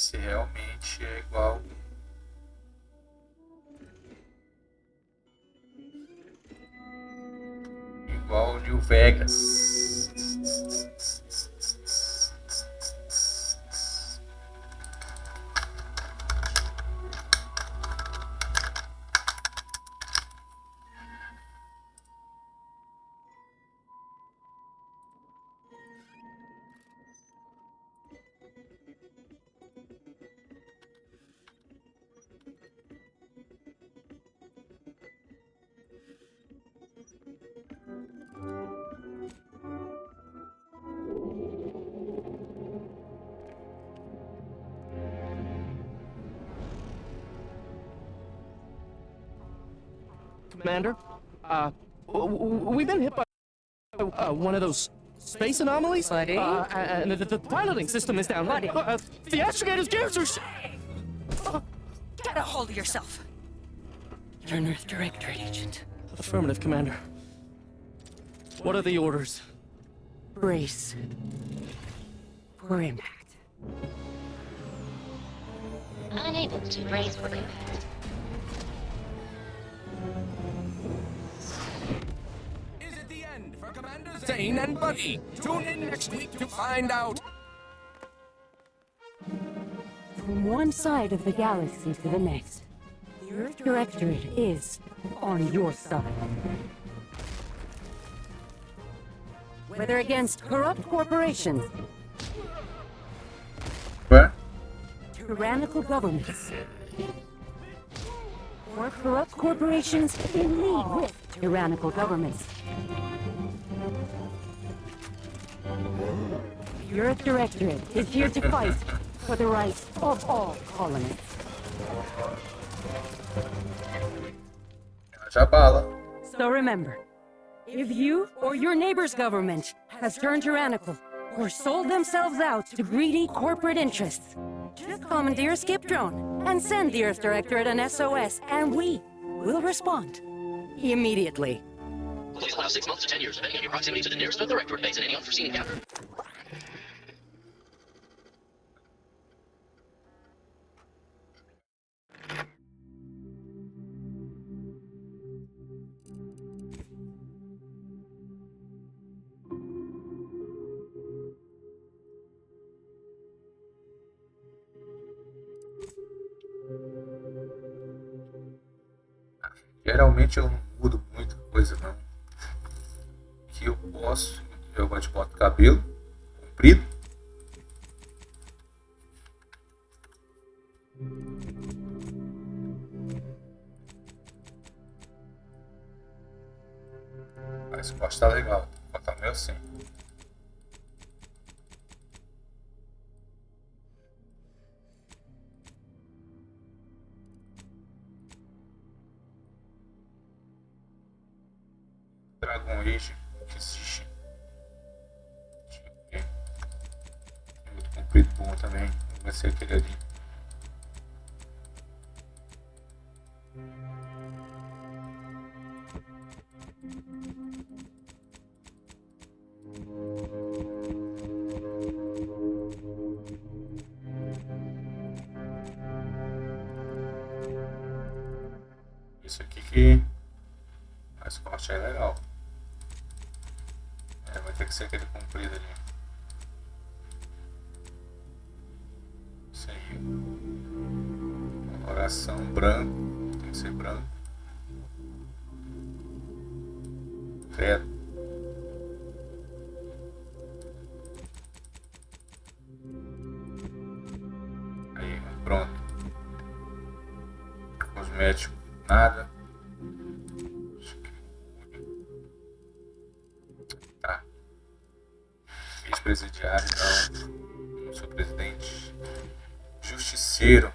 Se realmente é igual New Vegas. Commander, we've been hit by one of those space anomalies. Buddy? And the piloting system is down. Buddy. The astrogator's gears are Get a hold of yourself. You're an Earth Directorate agent. Affirmative, Commander. What are the orders? Brace. For impact. Unable to brace for impact. Is it the end for Commander Zane and Buddy? Tune in next week to find out. From one side of the galaxy to the next, the Earth Directorate is on your side. Whether against corrupt corporations, Ué? tyrannical governments, or corrupt corporations in league with tyrannical governments. The Earth Directorate is here to fight for the rights of all colonists. Já bala. So remember, if you or your neighbor's government has turned tyrannical or sold themselves out to greedy corporate interests, just commandeer a skip drone and send the Earth Directorate an SOS, and we will respond immediately. Please allow 6 months to 10 years, depending on your proximity to the nearest Earth Directorate base and any unforeseen encounter. Geralmente eu não mudo muita coisa não. Que eu posso, eu gosto de botar cabelo comprido. Mas gosto tá legal, vou botar o meu assim. Dragon Age que existe. Deixa eu ver. Tem outro comprido bom também. Vai ser aquele ali. Isso aqui que mais corte é legal. Vai ter que ser aquele comprido ali. Isso aí. Coloração branco. Tem que ser branco. Credo. Aí, pronto. Cosmético, nada. Presidiário, não sou presidente. Justiceiro.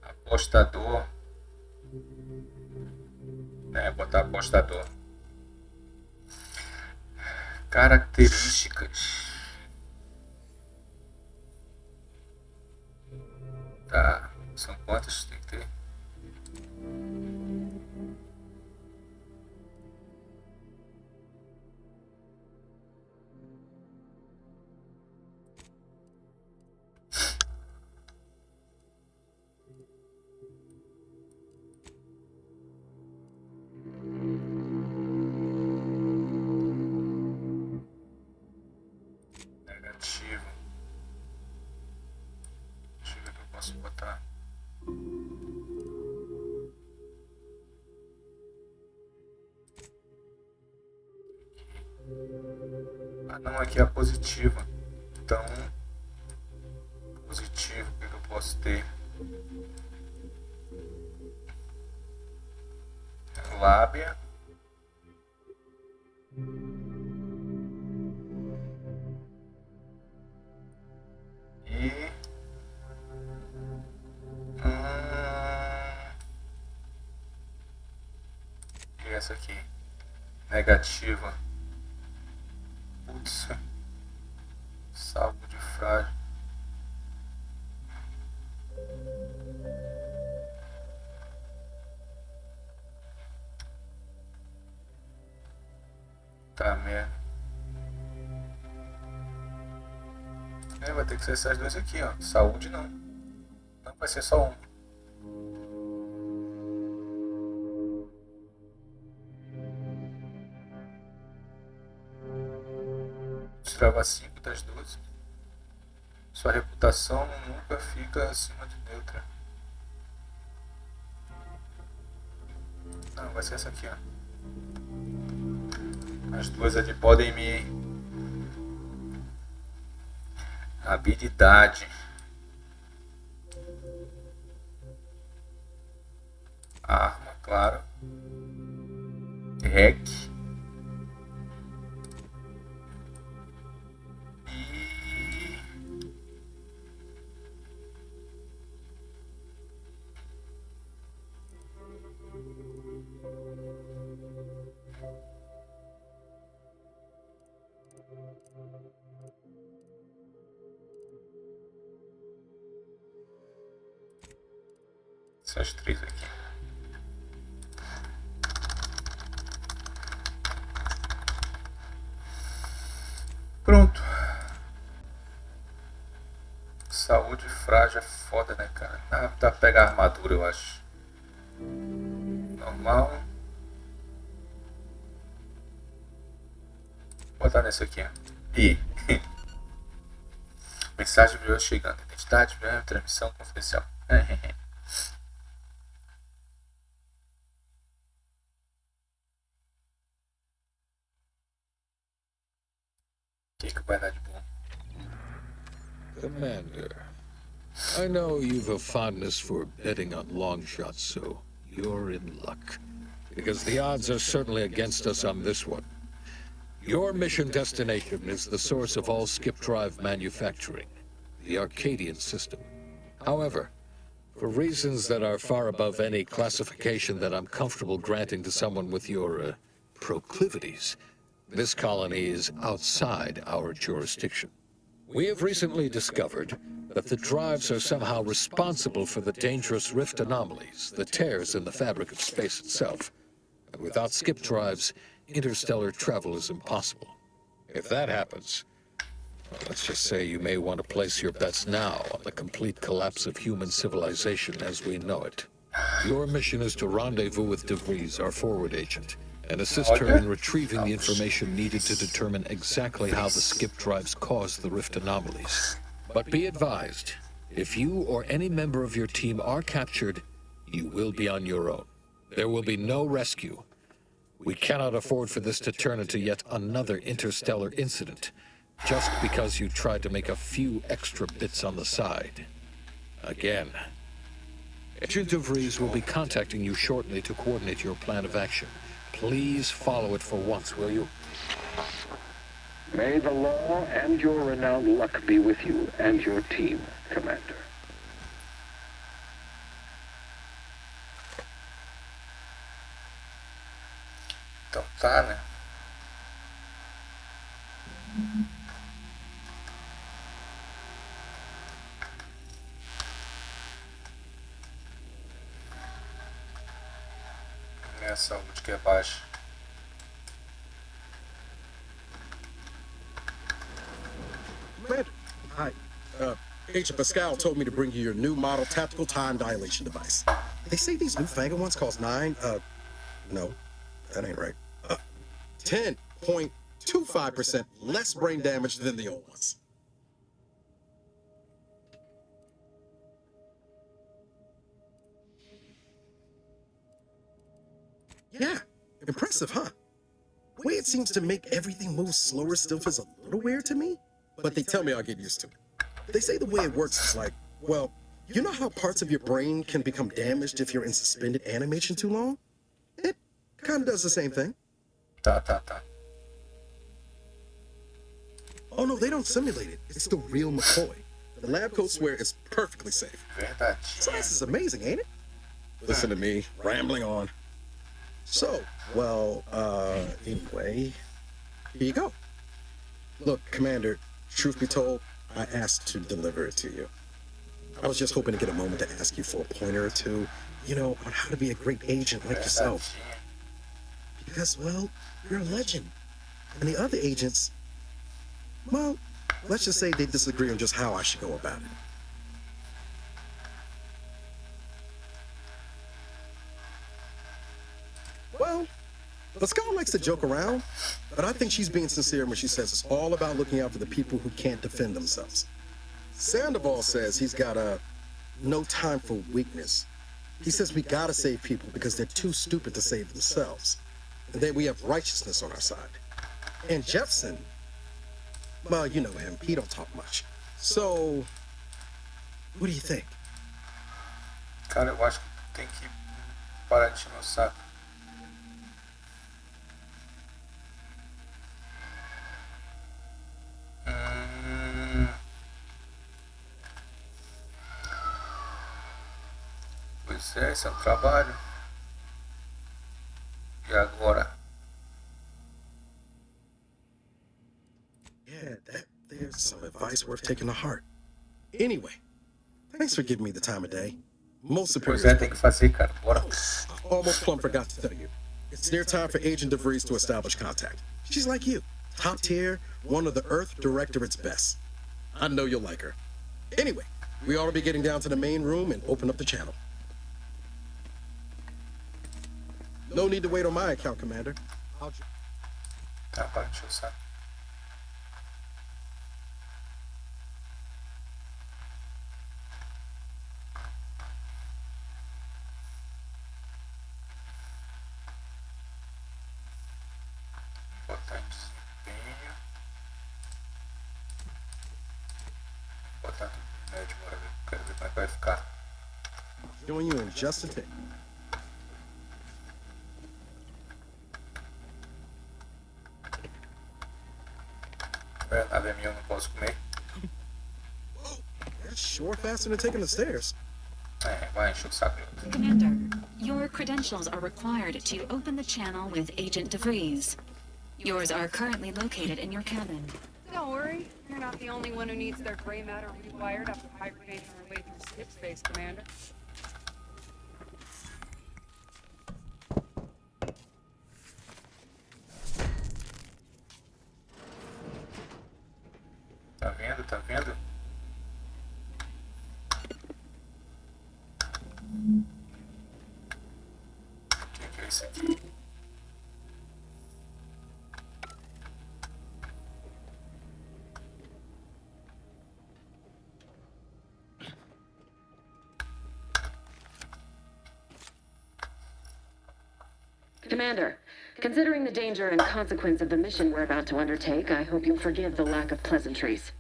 Apostador. Botar apostador. Características. Tá. São quantas tem que ter? posso botar. Ah, não, aqui é a positiva. Então, positivo, o que eu posso ter? Lábia. E essa aqui, negativa. Putz, salvo de frágil. Tá merda. Vai ter que ser essas duas aqui, ó. Saúde não. Não vai ser só uma. Destrava 5 das 12. Sua reputação nunca fica acima de neutra. Não, vai ser essa aqui, ó. As duas ali podem me... Habilidade. Arma, claro. Hack. E... essas três aqui. Pronto. Saúde frágil é foda, né, cara? Ah, dá pra pegar a armadura, eu acho. Normal. Vou botar nesse aqui, ó. E... mensagem de hoje chegando. Identidade, transmissão confidencial. Que vai dar de bom? Commander, I know you've a fondness for betting on long shots, so you're in luck. Because the odds are certainly against us on this one. Your mission destination is the source of all skip drive manufacturing, the Arcadian system. However, for reasons that are far above any classification that I'm comfortable granting to someone with your proclivities, this colony is outside our jurisdiction. We have recently discovered that the drives are somehow responsible for the dangerous rift anomalies, the tears in the fabric of space itself. And without skip drives, interstellar travel is impossible. If that happens, well, let's just say you may want to place your bets now on the complete collapse of human civilization as we know it. Your mission is to rendezvous with DeVries, our forward agent, and assist her in retrieving the information needed to determine exactly how the skip drives cause the rift anomalies. But be advised, if you or any member of your team are captured, you will be on your own. There will be no rescue. We cannot afford for this to turn into yet another interstellar incident, just because you tried to make a few extra bits on the side. Again. Agent DeVries will be contacting you shortly to coordinate your plan of action. Please follow it for once, will you? May the law and your renowned luck be with you and your team, Commander. Então tá, né? Minha saúde que é baixa. Commander, hi. Agent Pascal told me to bring you your new model tactical time dilation device. They say these newfangled ones cost no, that ain't right. 10.25% less brain damage than the old ones. Yeah, impressive, huh? The way it seems to make everything move slower still feels a little weird to me, but they tell me I'll get used to it. They say the way it works is like, well, you know how parts of your brain can become damaged if you're in suspended animation too long? It kind of does the same thing. Tá, tá, tá. Oh no, they don't simulate it. It's the real McCoy. The lab coats swear it's perfectly safe. Verdade. Science is amazing, ain't it? Listen to me, rambling on. So, well, anyway, here you go. Look, Commander, truth be told, I asked to deliver it to you. I was just hoping to get a moment to ask you for a pointer or two, you know, on how to be a great agent like yourself. Because, well, you're a legend. And the other agents, well, let's just say they disagree on just how I should go about it. Well, Pascal likes to joke around, but I think she's being sincere when she says it's all about looking out for the people who can't defend themselves. Sandoval says he's got no time for weakness. He says we gotta save people because they're too stupid to save themselves. And then we have righteousness on our side. And Jefferson, well, you know him, he don't talk much. So, what do you think? Cara, eu acho que tem que parar de encher meu saco. Pois é, esse é o trabalho. E agora? Yeah, there's some advice worth taking to heart. Anyway, thanks for giving me the time of day. Most superiors. Pois é, tem que fazer, cara. Bora. I almost plumb forgot to tell you. It's near time for Agent DeVries to establish contact. She's like you, top tier, one of the Earth Directorate's best. I know you'll like her. Anyway, we ought to be getting down to the main room and open up the channel. No need to wait on my account, Commander. Tá, para de encher o saco. Botar em desempenho. Botar tudo no médio, bora ver. Quero ver como é que vai ficar. Join you in just a tick. Ave minha, eu não posso comer. That's sure faster than taking the stairs. É, vai encher o saco. Commander, your credentials are required to open the channel with Agent DeVries. Yours are currently located in your cabin. Don't worry, you're not the only one who needs their gray matter rewired after hibernating our way through skip space, Commander. Tá vendo? Tá vendo? O que é isso aqui? Commander, considering the danger and consequence of the mission we're about to undertake, I hope you'll forgive the lack of pleasantries.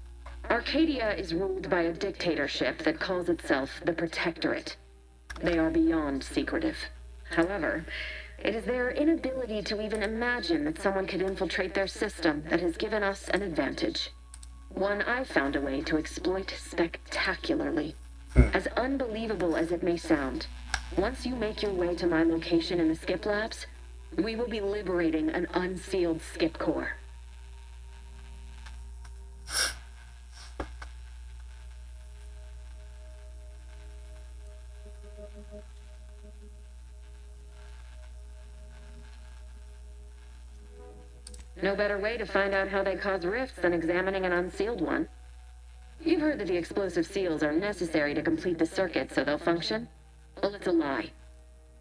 Arcadia is ruled by a dictatorship that calls itself the Protectorate. They are beyond secretive. However, it is their inability to even imagine that someone could infiltrate their system that has given us an advantage. One I've found a way to exploit spectacularly. As unbelievable as it may sound, once you make your way to my location in the skip labs, we will be liberating an unsealed skip core. No better way to find out how they cause rifts than examining an unsealed one. You've heard that the explosive seals are necessary to complete the circuit so they'll function? Well, it's a lie.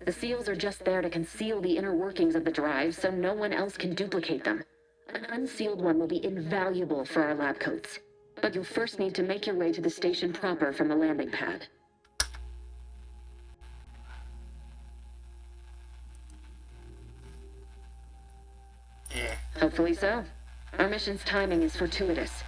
The seals are just there to conceal the inner workings of the drive so no one else can duplicate them. An unsealed one will be invaluable for our lab coats. But you'll first need to make your way to the station proper from the landing pad. Hopefully so. Our mission's timing is fortuitous.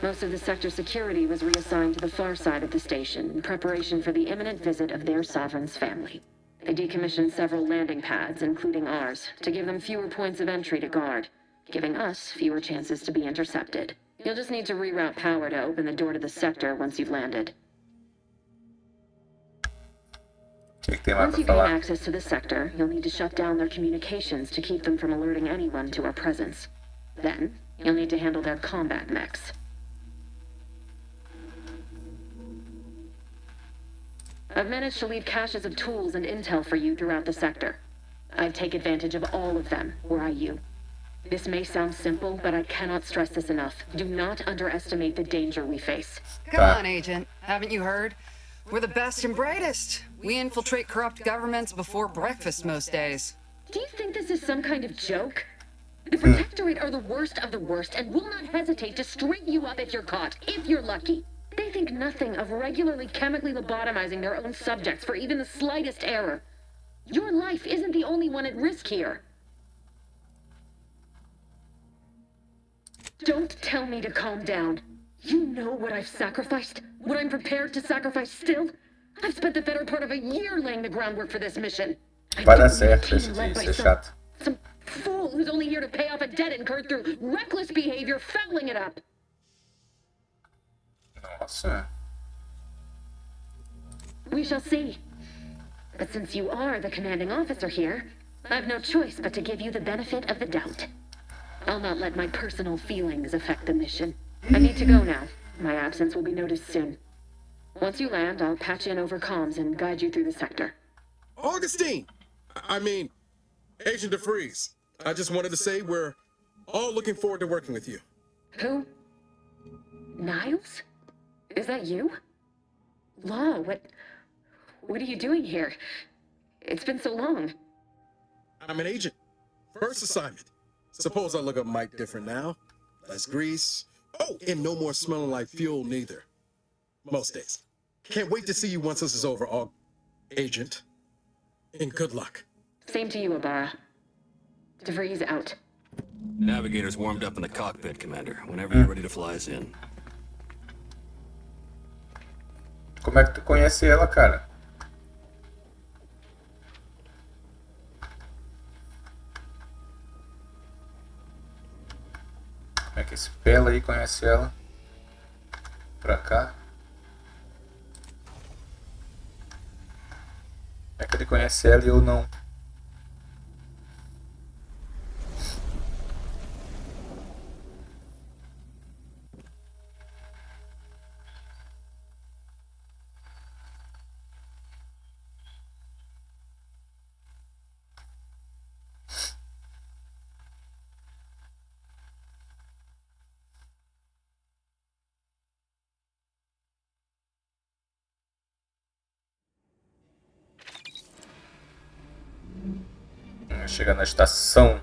Most of the sector security was reassigned to the far side of the station in preparation for the imminent visit of their sovereign's family. They decommissioned several landing pads, including ours, to give them fewer points of entry to guard, giving us fewer chances to be intercepted. You'll just need to reroute power to open the door to the sector once you've landed. Once you gain access to the sector, you'll need to shut down their communications to keep them from alerting anyone to our presence. Then, you'll need to handle their combat mechs. I've managed to leave caches of tools and intel for you throughout the sector. I'd take advantage of all of them, were I you. This may sound simple, but I cannot stress this enough. Do not underestimate the danger we face. Come on, Agent. Haven't you heard? We're the best and brightest. We infiltrate corrupt governments before breakfast most days. Do you think this is some kind of joke? The Protectorate are the worst of the worst and will not hesitate to string you up if you're caught, if you're lucky. They think nothing of regularly chemically lobotomizing their own subjects for even the slightest error. Your life isn't the only one at risk here. Don't tell me to calm down. You know what I've sacrificed? What I'm prepared to sacrifice still? I've spent the better part of a year laying the groundwork for this mission. Vai dar certo, deixa de ser chato. Some fool who's only here to pay off a debt incurred through reckless behavior, fouling it up. Nossa. We shall see. But since you are the commanding officer here, I've no choice but to give you the benefit of the doubt. I'll not let my personal feelings affect the mission. I need to go now. My absence will be noticed soon. Once you land, I'll patch in over comms and guide you through the sector. Augustine! I mean, Agent DeFreeze. I just wanted to say we're all looking forward to working with you. Who? Niles? Is that you? Law, what are you doing here? It's been so long. I'm an agent. First assignment. Suppose I look a mite different now. Less grease. Oh, and no more smelling like fuel neither. Most days. Can't wait to see you once this is over, Agent. And good luck. Same to you, Ibarra. DeVries out. Navigator's warmed up in the cockpit, Commander. Whenever you're ready to fly us in. Como é que tu conhece ela, cara? Como é que esse Pela aí conhece ela? Pra cá. Como é que ele conhece ela e eu não? Chegar na estação.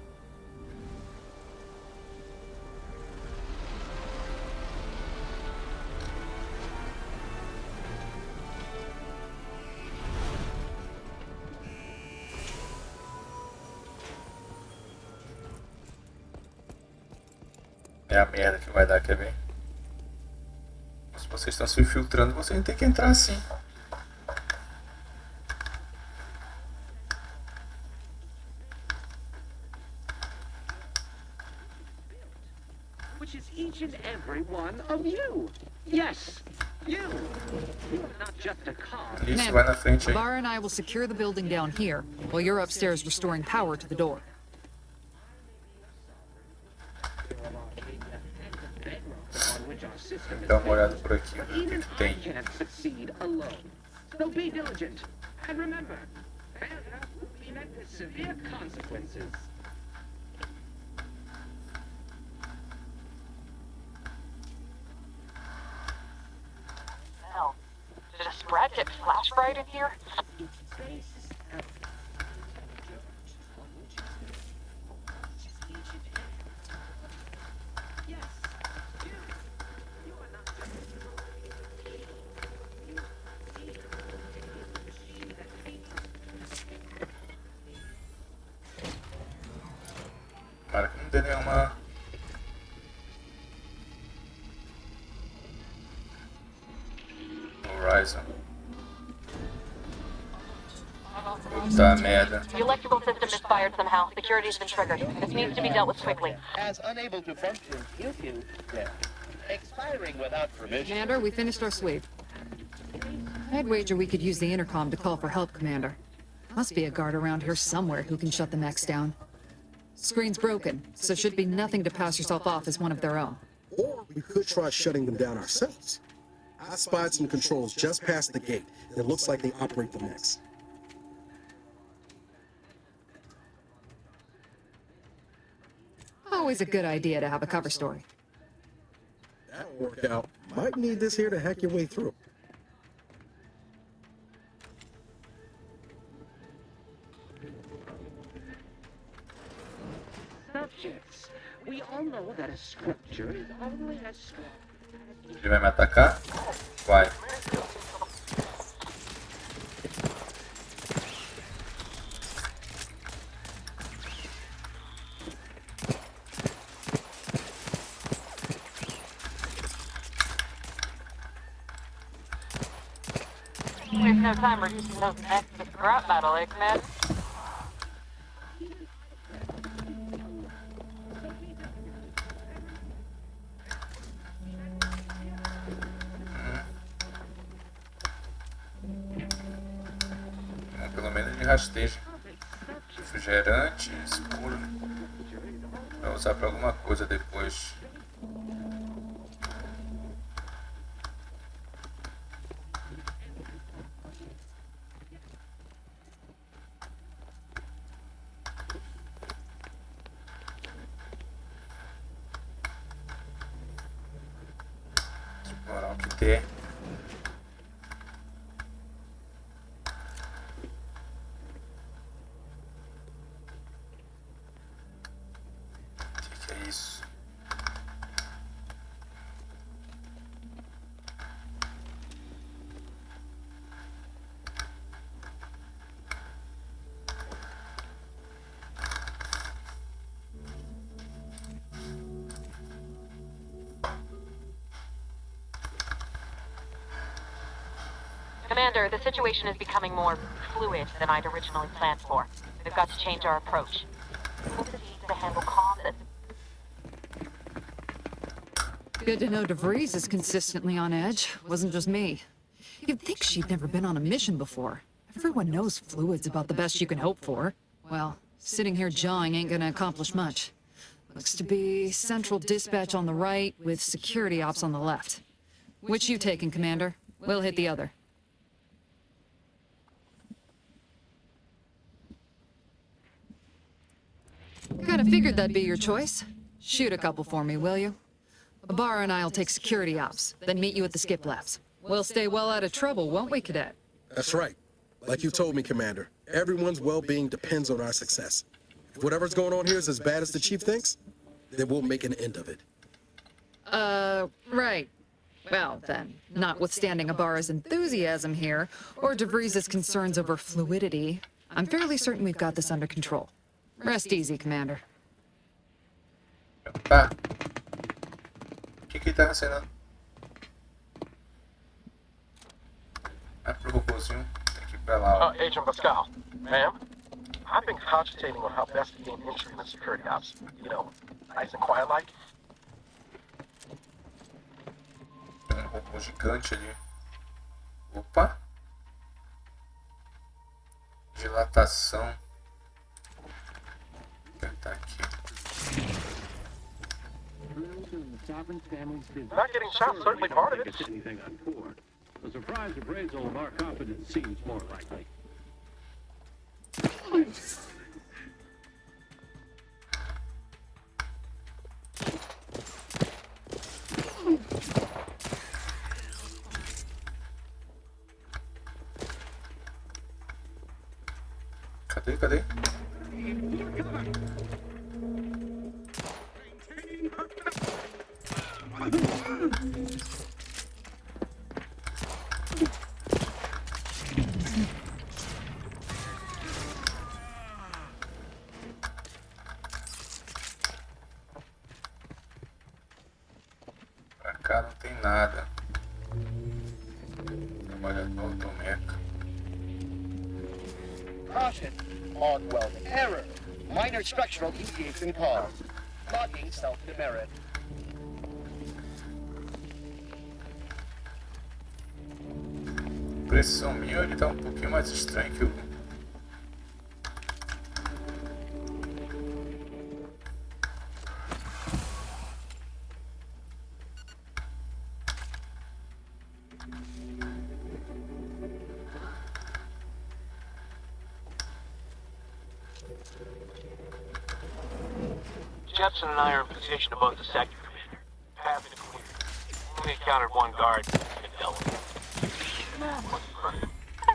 É a merda que vai dar, quer ver? Se vocês estão se infiltrando, vocês têm que entrar assim. Which is each and every one of you. Yes, you. You are not just a cog. Isso, vai na frente aí. Lara and I will secure the building down here, while you're upstairs restoring power to the door. Dá uma olhada por aqui, o que que tem. Can't succeed alone. So be diligent. And remember, failure will be met with severe consequences. Did a spread get flash bright in here? Para que não dê nenhuma Horizon. Puta merda. The electrical system misfired somehow. Security's been triggered. This needs to be dealt with quickly. As unable to function due to expiring without permission. Commander, we finished our sweep. I'd wager we could use the intercom to call for help, Commander. Must be a guard around here somewhere who can shut the mechs down. Screen's broken, so should be nothing to pass yourself off as one of their own. Or we could try shutting them down ourselves. I spied some controls just past the gate. It looks like they operate the mechs. Always a good idea to have a cover story. That'll work out. Might need this here to hack your way through. Subjects, we all know that a structure is only as strong. Ele vai me atacar? Vai. Waste no time reducing those mechs to scrap metal, eh, Commander? Pelo menos ele rasteja. Refrigerante escuro. Vai usar pra alguma coisa depois. Explorar o que tem. Que é isso? Commander, the situation is becoming more fluid than I'd originally planned for. We've got to change our approach. We'll proceed to handle comms. Good to know DeVries is consistently on edge. Wasn't just me. You'd think she'd never been on a mission before. Everyone knows fluid's about the best you can hope for. Well, sitting here jawing ain't gonna accomplish much. Looks to be central dispatch on the right with security ops on the left. Which you taking, Commander? We'll hit the other. Kinda figured that'd be your choice. Shoot a couple for me, will you? Ibarra and I'll take security ops, then meet you at the skip labs. We'll stay well out of trouble, won't we, Cadet? That's right. Like you told me, Commander, everyone's well-being depends on our success. If whatever's going on here is as bad as the Chief thinks, then we'll make an end of it. Right. Well, then, notwithstanding Ibarra's enthusiasm here, or DeVries' concerns over fluidity, I'm fairly certain we've got this under control. Rest easy, Commander. Tá. O que tá acontecendo? Vai pro robôzinho. Tem que ir pra lá, ó. Agent Pascal, ma'am, I've been cogitating on how best to gain entry in the security ops. You know, nice and quiet like. Tem um robô gigante ali. Opa! Dilatação. Vou tentar aqui. Not getting shot certainly part of it. Anything untoward. A surprise appraisal of our competence seems more likely. Cadê? Pra cá não tem nada. uma olhada no automeca. Caution. On welding error. Minor structural deviation caused. Logging self-demerit. Pressão 1000, ele tá um pouquinho mais estranho que o... Jepson and I are in position above the sector, Commander. Path is clear. Only encountered one guard. As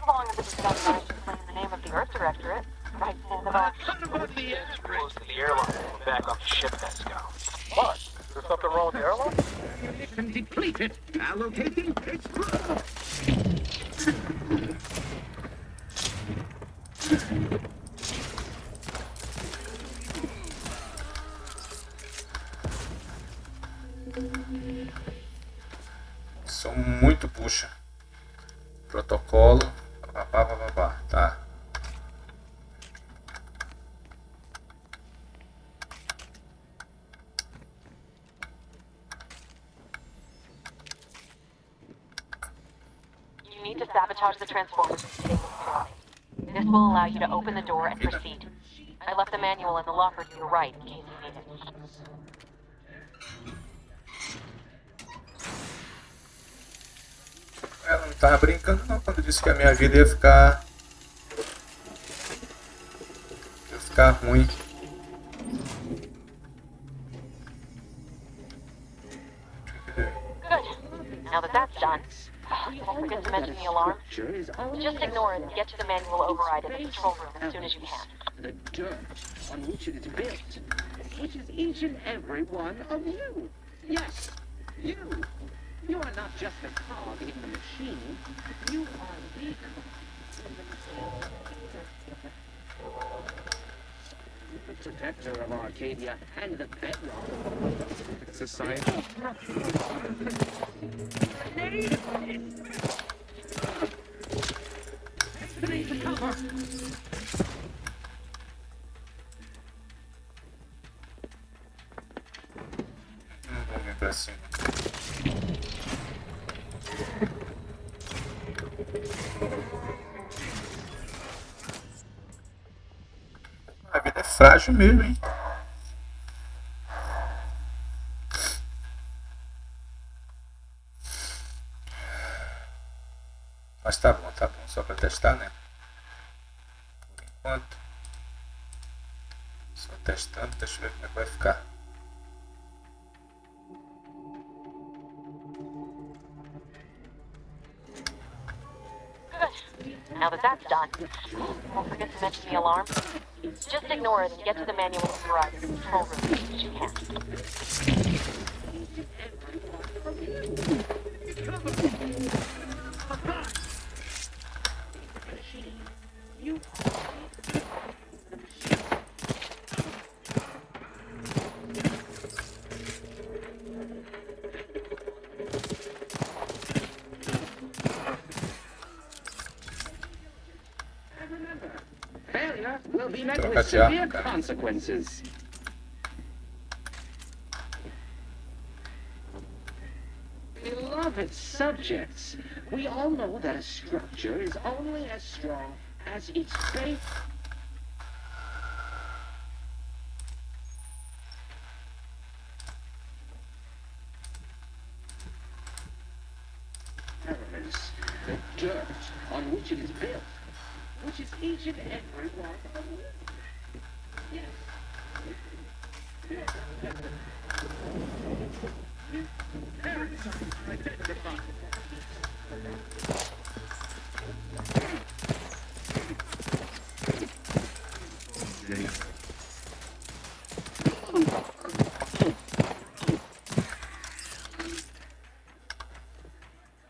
long as it was done by displaying the name of the Earth Directorate, right in the box. Close to the airlock. We're back off the ship, that scout. What? Is there something wrong with the airlock? Mission depleted. Allocating explode. São muito puxa. Protocolo. Tá. You need to sabotage the transformers. This will allow you to open the door and proceed. I left the manual in the locker to your right in case you need it. Ela não tava brincando não quando disse que a minha vida ia ficar ruim. Good. Now that that's done, don't forget to mention the alarm. Just ignore it and get to the manual override in the control room as soon as you can. The dirt on which it is built, which is each and every one of you. Yes, you. You are not just a cog in the machine. You are the protector of Arcadia and the bedrock. Society. Vou vir pra cima. A vida é frágil mesmo, hein? Mas tá bom, só pra testar, né? Por enquanto. Só testando, deixa eu ver como é que vai ficar. Now that that's done, don't forget to mention the alarm. Just ignore it and get to the manual override in the control room as soon as you can. Failure will be met with severe consequences. Beloved subjects, we all know that a structure is only as strong as its base. Elements, the dirt on which it is built, which is each and every one of you. Yes.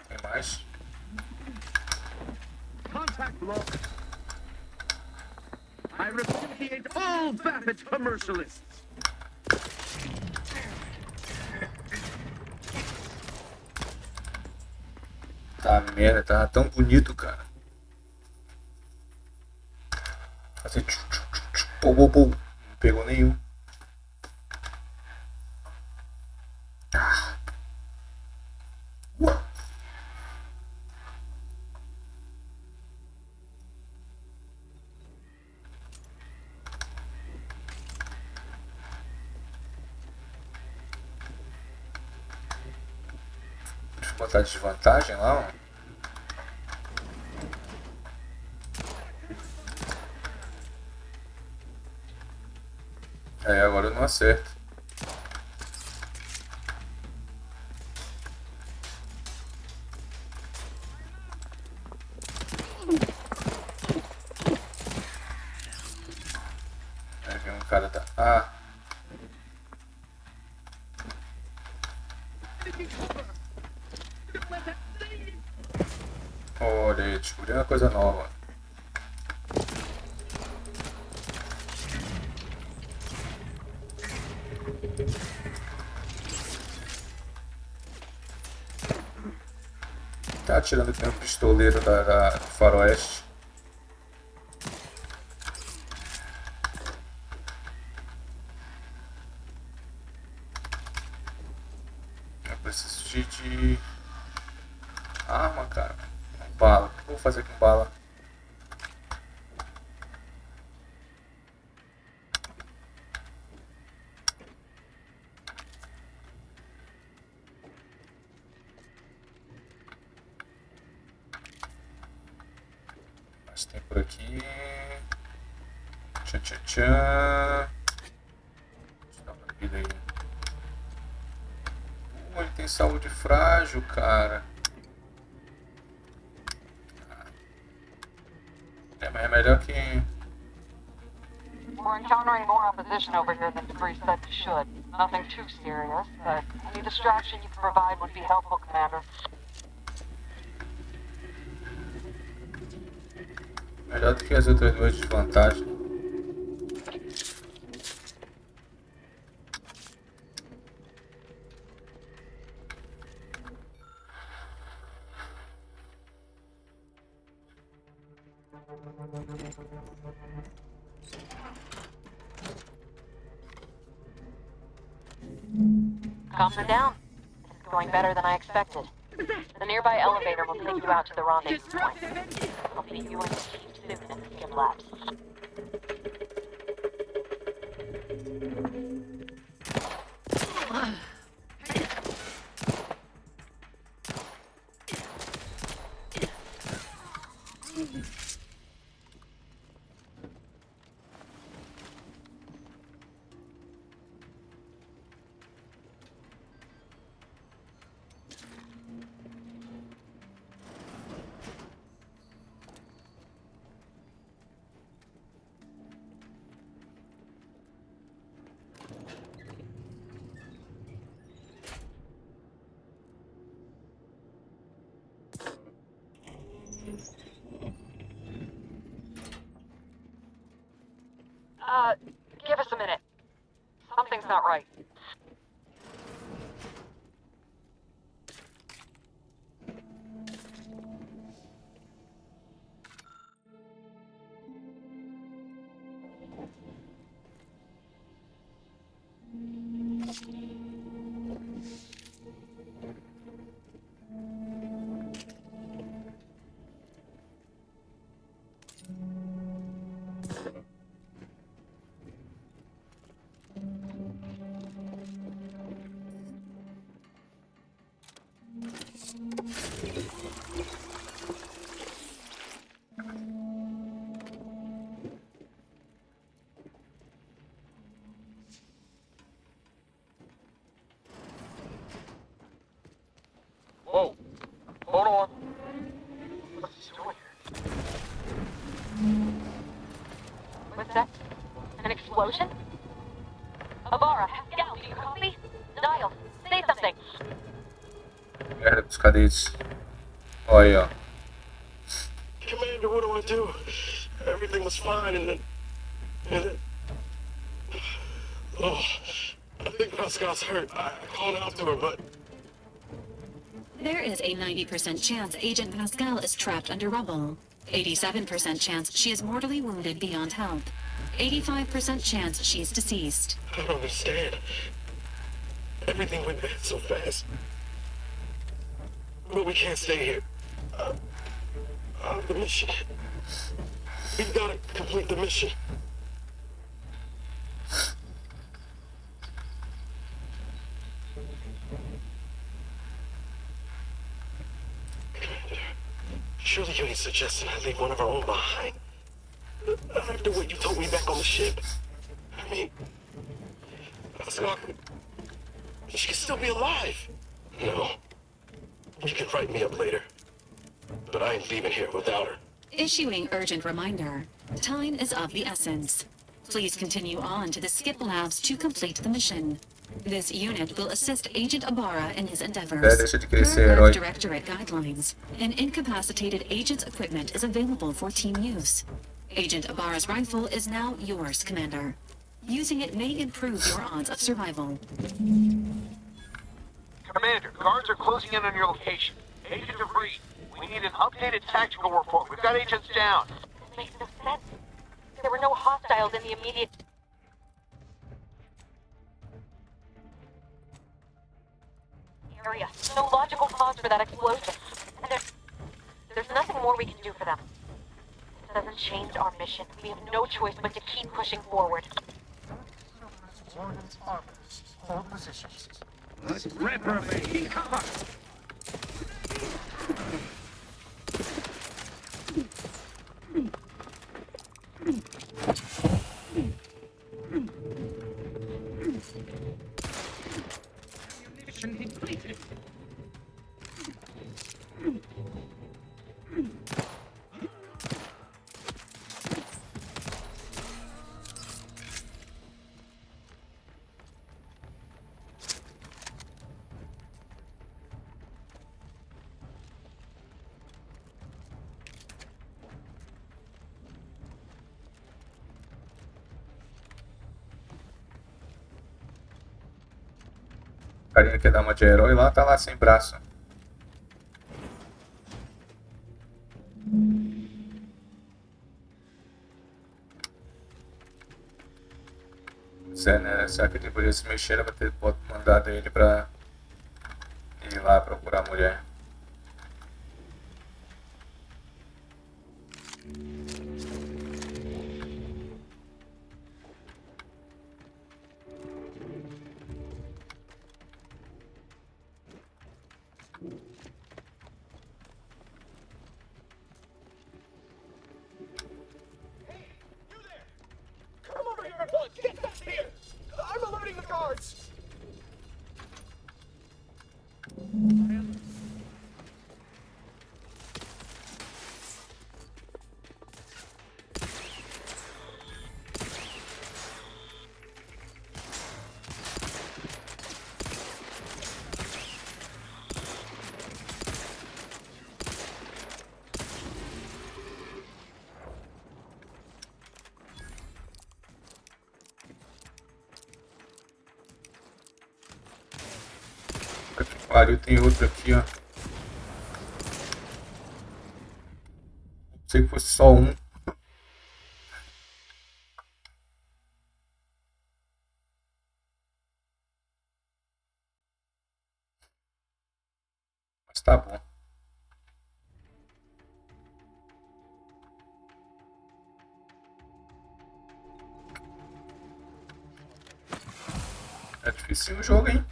Tem mais? Contact log. I repudiate all vapid commercialists. Tá merda, tá tão bonito, cara. Fazer pô, pô, pô. Não pegou nenhum. Deixa eu botar desvantagem lá, ó. É, agora eu não acerto. Aí vem um cara da... Ah. Olha aí, descobri uma coisa nova. Tá atirando que nem um pistoleiro do faroeste. Eu preciso de arma, cara. Bala. O que eu vou fazer com bala? Mas tem por aqui. Tchan, tchan, tchan. Deixa eu dar uma vida aí. Ele tem saúde frágil, cara. É, mas é melhor que... We're encountering more opposition over here than Debris said we should. Nothing too serious, but any distraction you can provide would be helpful, Commander. Melhor do que as outras duas desvantagens. Comms are down. This is going better than I expected. The nearby elevator will take you out to the rendezvous point. I'll see you in soon in the skim labs. Give us a minute. Something's not right. Whoa. Hold on. What's he doing here? What's that? An explosion? Avara, Scout, do you copy? Niles, say something. Merda dos cadetes. Olha aí, ó. Commander, what do I do? Everything was fine, and then... Oh, I think Pascal's hurt. I called out to her, but... There is a 90% chance Agent Pascal is trapped under rubble. 87% chance she is mortally wounded beyond help. 85% chance she's deceased. I don't understand. Everything went bad so fast. But we can't stay here. The mission. We've got to complete the mission. Surely you ain't suggesting I leave one of our own behind? After what you told me back on the ship? I mean, Pascal, she could still be alive. No. You can write me up later. But I ain't leaving here without her. Issuing urgent reminder. Time is of the essence. Please continue on to the Skip Labs to complete the mission. This unit will assist Agent Ibarra in his endeavors. Deixa de crescer, Per herói. Directorate guidelines, an incapacitated agent's equipment is available for team use. Agent Ibarra's rifle is now yours, Commander. Using it may improve your odds of survival. Commander, guards are closing in on your location. Agent DeVries, we need an updated tactical report. We've got agents down. This makes no sense. There were no hostiles in the immediate... area. No logical cause for that explosion. And there's nothing more we can do for them. This doesn't change our mission. We have no choice but to keep pushing forward. Hold positions. Let's reprobate. Cover. Ammunition depleted. O carinha que dá uma de herói lá tá lá sem braço. Zé, né? Será que ele poderia se mexer? Vai ter mandado ele pra ir lá procurar a mulher. Come over here at once! Get back here! I'm alerting the guards! Puta que pariu, tem outro aqui, ó. Pensei que fosse só um. Mas tá bom. É difícil o jogo, hein?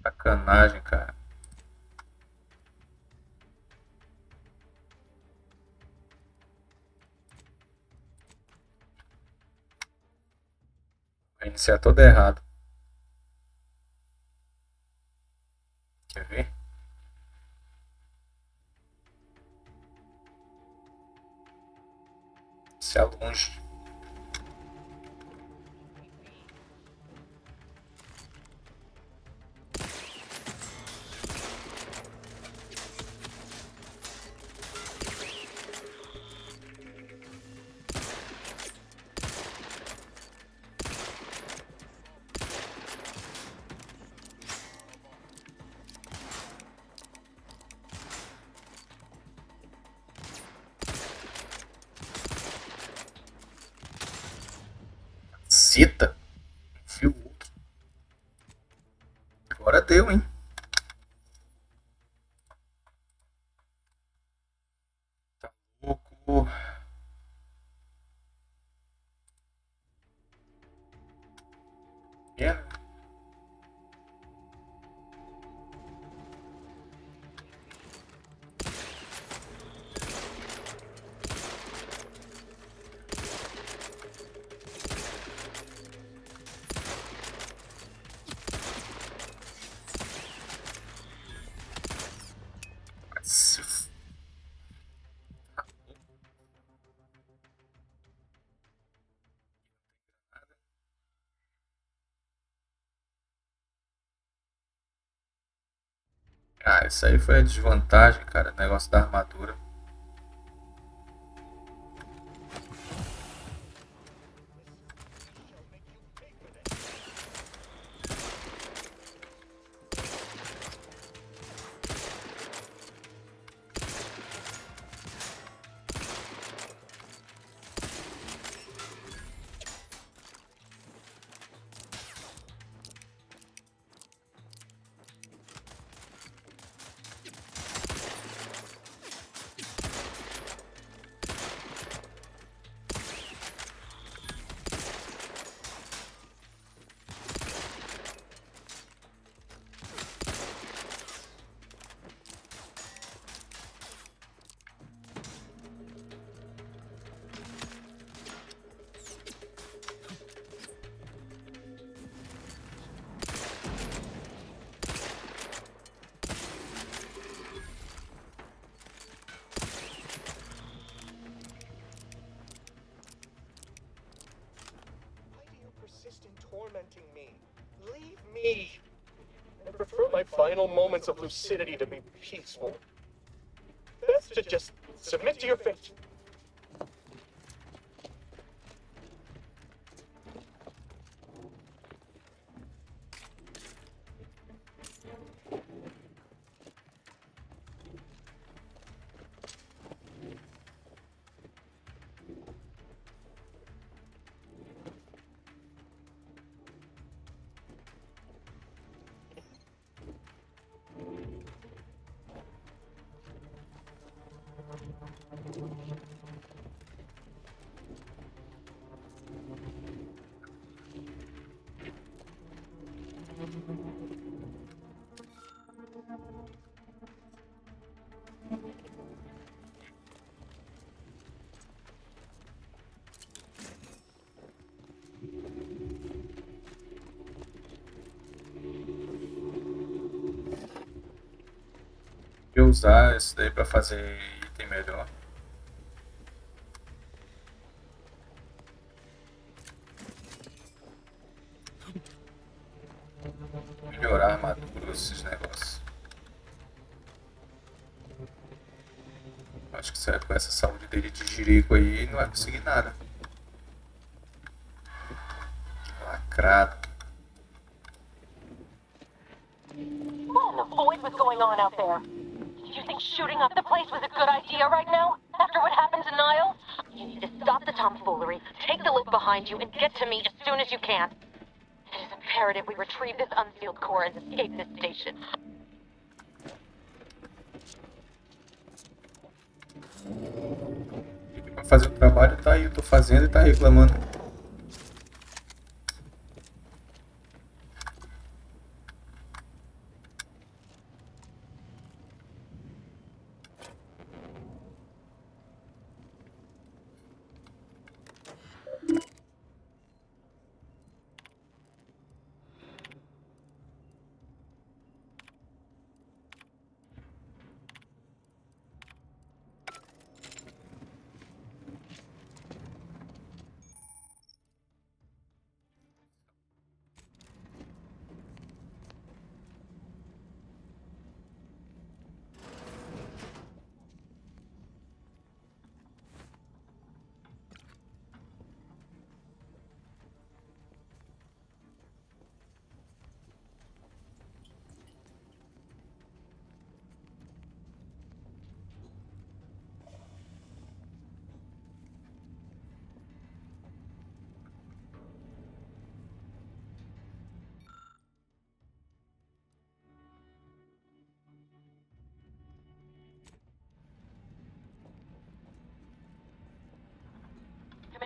Sacanagem, cara. Vai iniciar todo errado. Quer ver? Se é longe. Cita? Viu outro? Agora deu, hein? Tá louco. É. Ah, isso aí foi a desvantagem, cara. O negócio da armadura. Tormenting me. Leave me. I prefer my final moments of lucidity to be peaceful. Best to just submit to your fate. Eu usar isso daí pra fazer item melhor. Melhorar a armadura, esses negócios. Acho que com essa saúde dele de jirico aí não vai conseguir nada. Lacrado. What in the void was going on out there? Did you think shooting up the place was a good idea right now? After what happened to Niles? You need to stop the tomfoolery, take the look behind you, and get to me as soon as you can. It is imperative we retrieve this unsealed core and escape this station. Pra fazer o trabalho tá aí, eu tô fazendo e tá reclamando.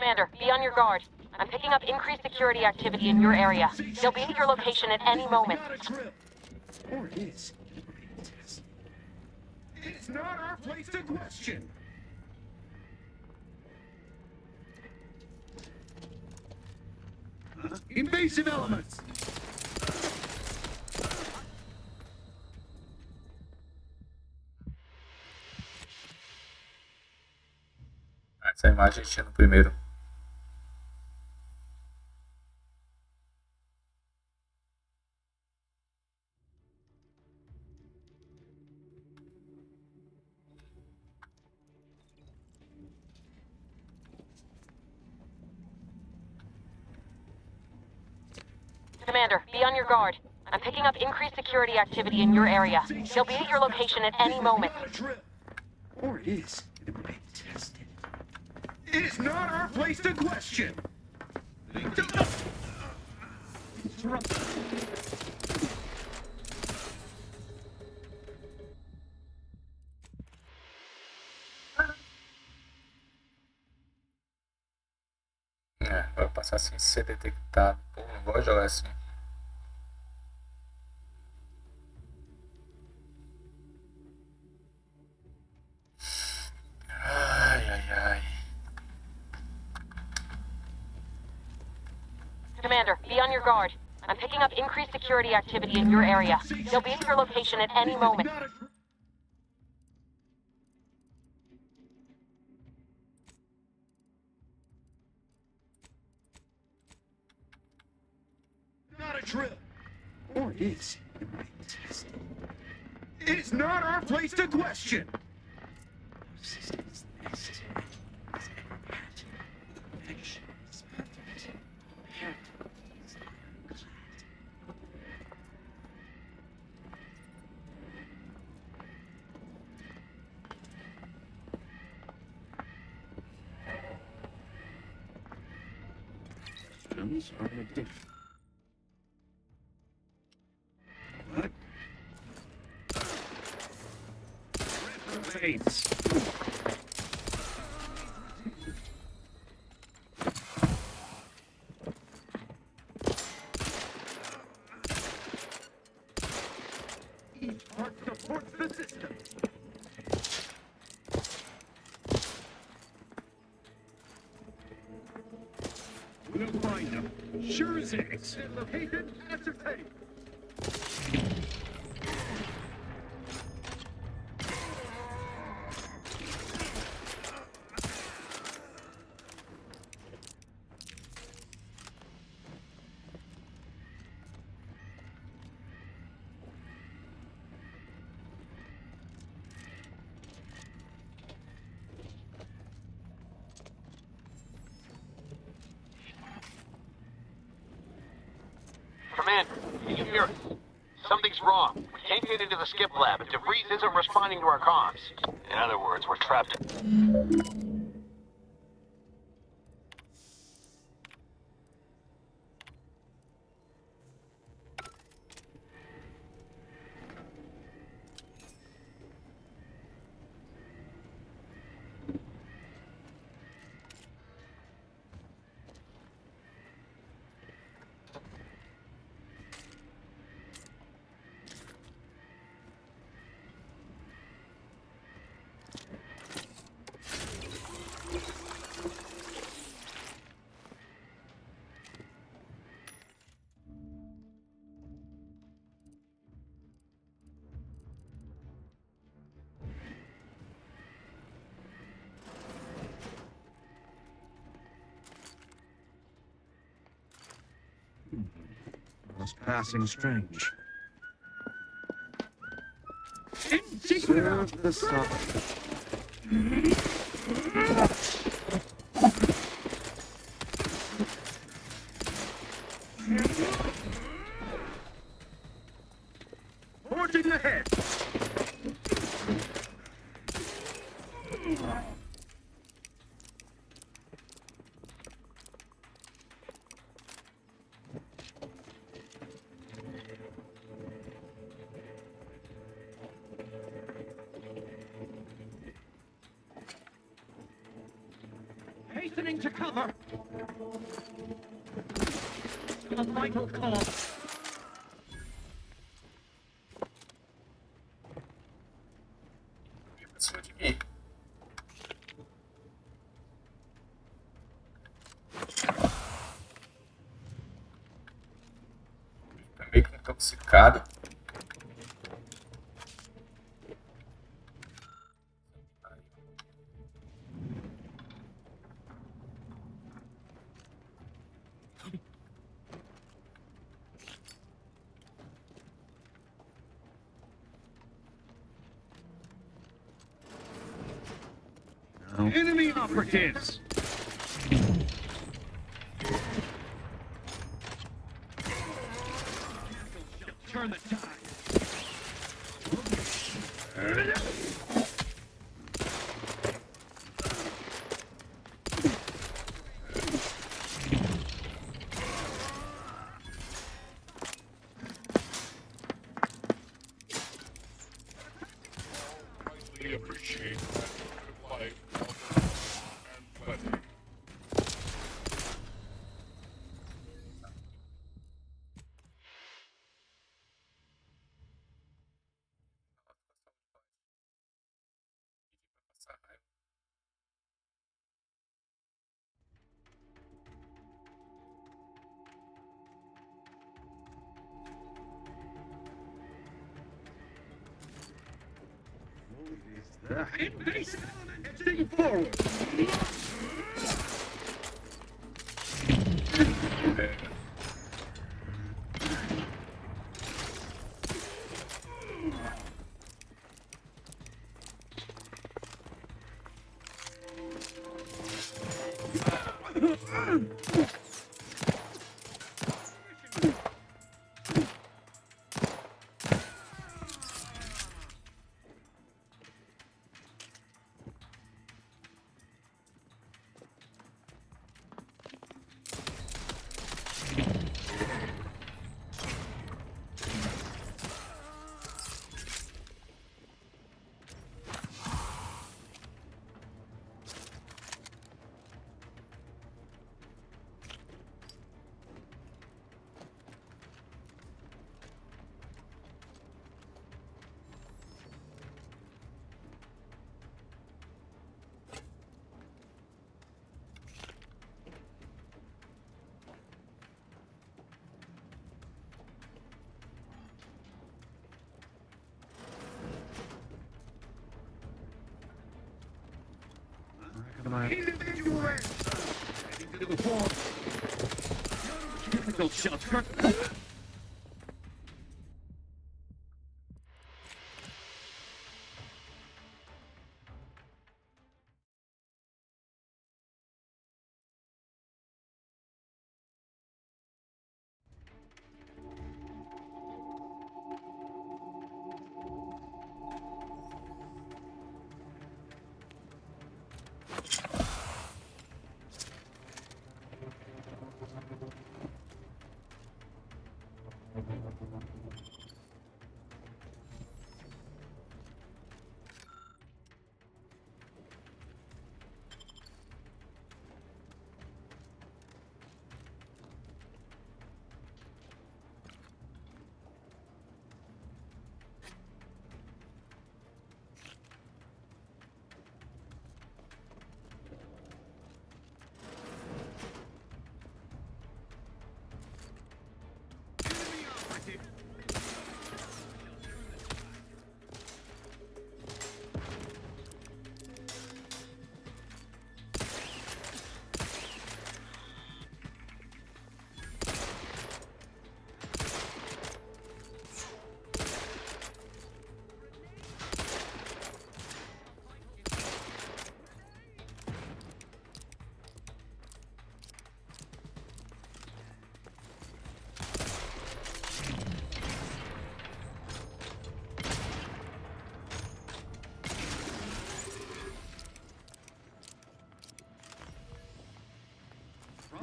Commander, be on your guard. I'm picking up increased security activity in your area. They'll be at your location at any moment. Or it is. It's not our place to question. Invasive elements. Essa imagem tinha no primeiro. Commander, be on your guard. I'm picking up increased security activity in your area. They'll be at your location at any moment. Or it is. It is not our place to question. Vai passar sem ser detectado. Pô, não gosto de jogar assim. Ai, ai, ai. Commander, be on your guard. I'm picking up increased security activity in your area. They'll be at your location at any moment. Not a drill. Or it is. It is not our place to question. Sounds are addictive. What? Reprobates. Each part supports the system. We'll find them. Sure as X. Location ascertained. Commander, can you hear us? Something's wrong. We can't get into the skip lab, and DeVries isn't responding to our comms. In other words, we're trapped. Was passing strange. Serve the stuff. Forging ahead. listening to cover. A vital call. Pra cima de mim. Tá meio que intoxicado. Enemy operatives! Turn the tide. We appreciate life and buddy. The invasive element edging forward. Individual range. Heading to the fort. Typical shelter.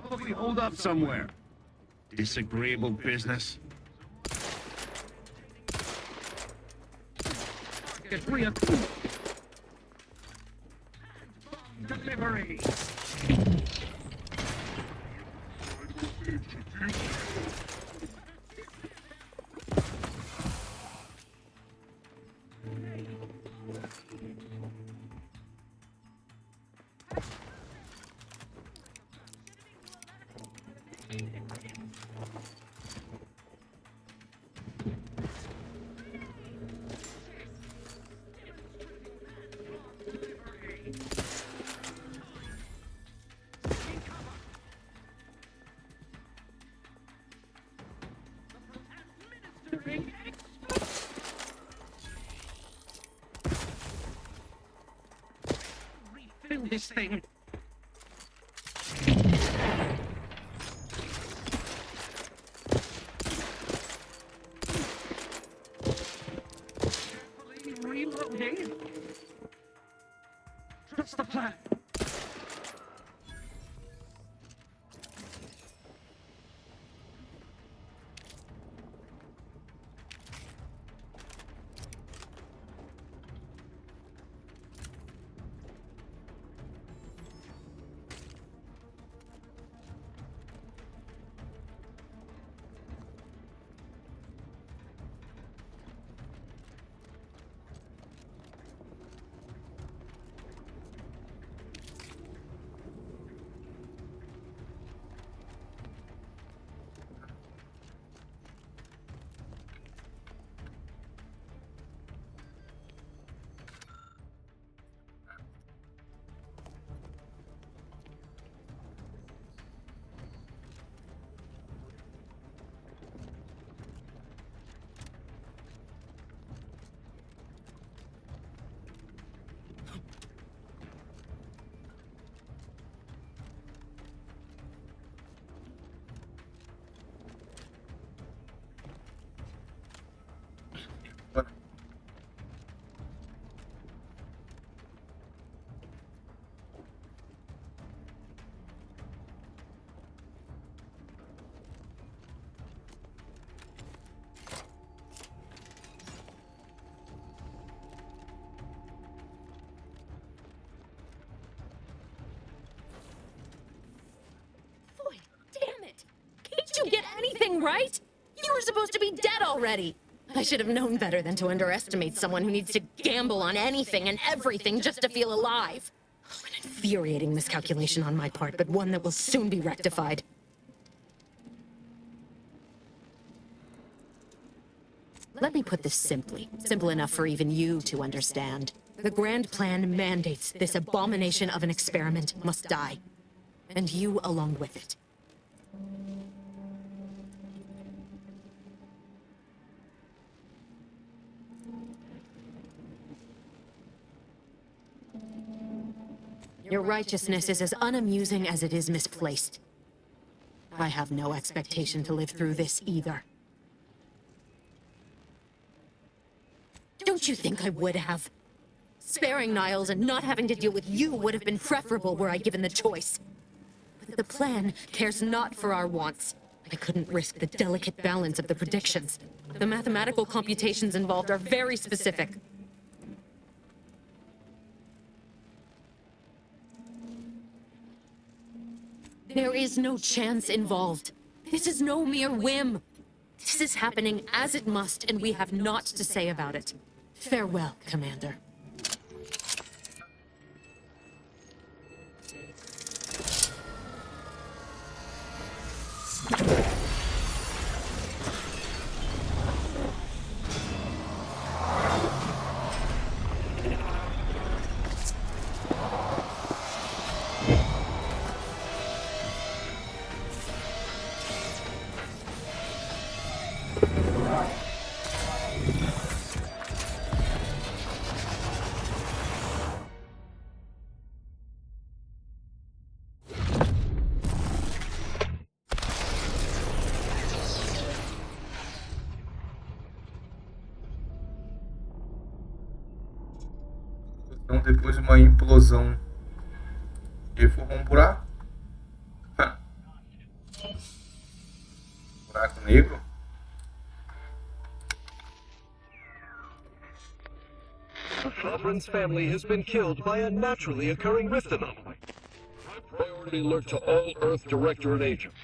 Probably hold up somewhere. Disagreeable business. Get real. Delivery. Refill this thing. Reloading. Trust the plan. You get anything right? You were supposed to be dead already. I should have known better than to underestimate someone who needs to gamble on anything and everything just to feel alive. Oh, an infuriating miscalculation on my part, but one that will soon be rectified. Let me put this simply, simple enough for even you to understand. The grand plan mandates this abomination of an experiment must die, and you along with it. Your righteousness is as unamusing as it is misplaced. I have no expectation to live through this either. Don't you think I would have? Sparing Niles and not having to deal with you would have been preferable were I given the choice. But the plan cares not for our wants. I couldn't risk the delicate balance of the predictions. The mathematical computations involved are very specific. There is no chance involved. This is no mere whim. This is happening as it must, and we have naught to say about it. Farewell, Commander. Então depois de uma implosão ele formou um buraco. Buraco negro. The Sovereign's family has been killed by a naturally occurring rift anomaly. High priority alert to all Earth Directorate agents.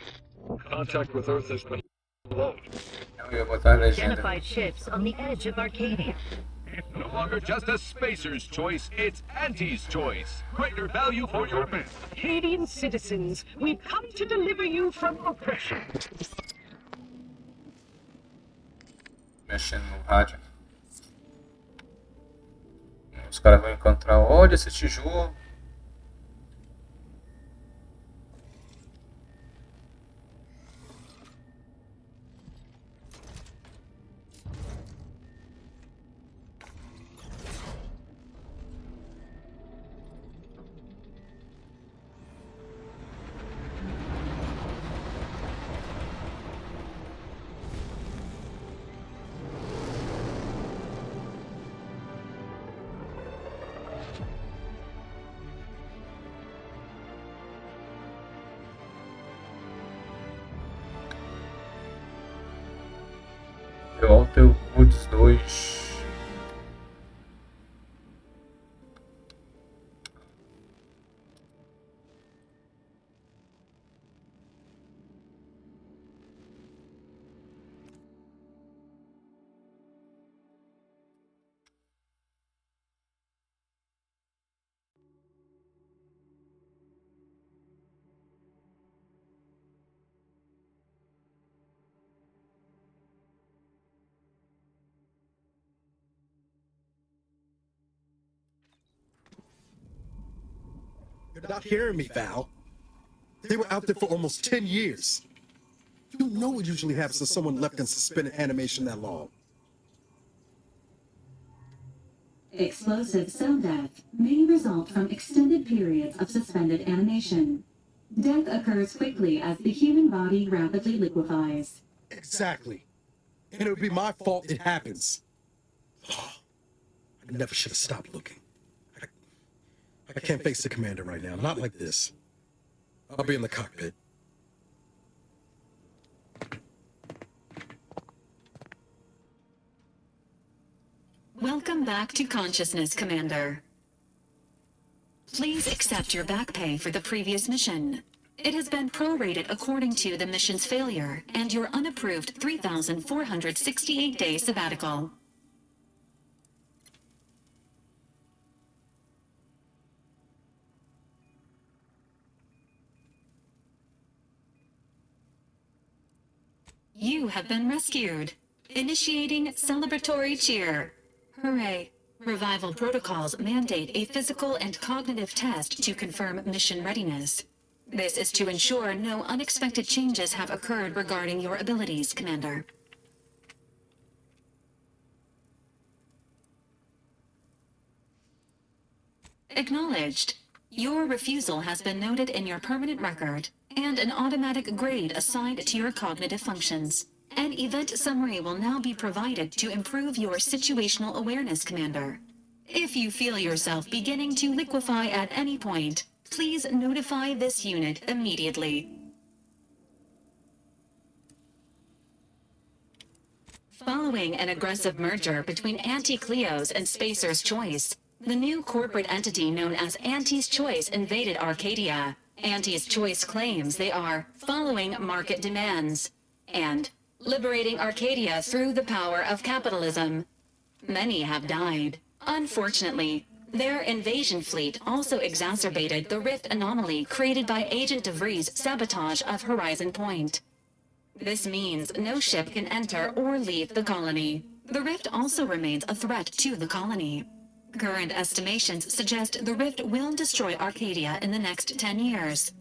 Contact with Earth has been blown. Eu ia botar a legenda. Identified ships on the edge of Arcadia. It's no longer just a spacer's choice, it's Auntie's choice. Greater value for your men. Arcadian citizens, we've come to deliver you from oppression. Mexendo no rádio. Os caras vão encontrar. Olha esse tijolo. Volta o Woods 2. You're not hearing me, Val. They were out there for almost 10 years. You know what usually happens to someone left in suspended animation that long. Explosive cell death may result from extended periods of suspended animation. Death occurs quickly as the human body rapidly liquefies. Exactly. And it would be my fault it happens. I never should have stopped looking. I can't face the commander right now, not like this. I'll be in the cockpit. Welcome back to consciousness, Commander. Please accept your back pay for the previous mission. It has been prorated according to the mission's failure and your unapproved 3,468-day sabbatical. You have been rescued. Initiating celebratory cheer. Hooray. Revival protocols mandate a physical and cognitive test to confirm mission readiness. This is to ensure no unexpected changes have occurred regarding your abilities, Commander. Acknowledged. Your refusal has been noted in your permanent record, and an automatic grade assigned to your cognitive functions. An event summary will now be provided to improve your situational awareness, Commander. If you feel yourself beginning to liquefy at any point, please notify this unit immediately. Following an aggressive merger between Anti-Cleo's and Spacer's Choice, the new corporate entity known as Auntie's Choice invaded Arcadia. Auntie's Choice claims they are following market demands and liberating Arcadia through the power of capitalism. Many have died. Unfortunately, their invasion fleet also exacerbated the rift anomaly created by Agent DeVries' sabotage of Horizon Point. This means no ship can enter or leave the colony. The rift also remains a threat to the colony. Current estimations suggest the rift will destroy Arcadia in the next 10 years.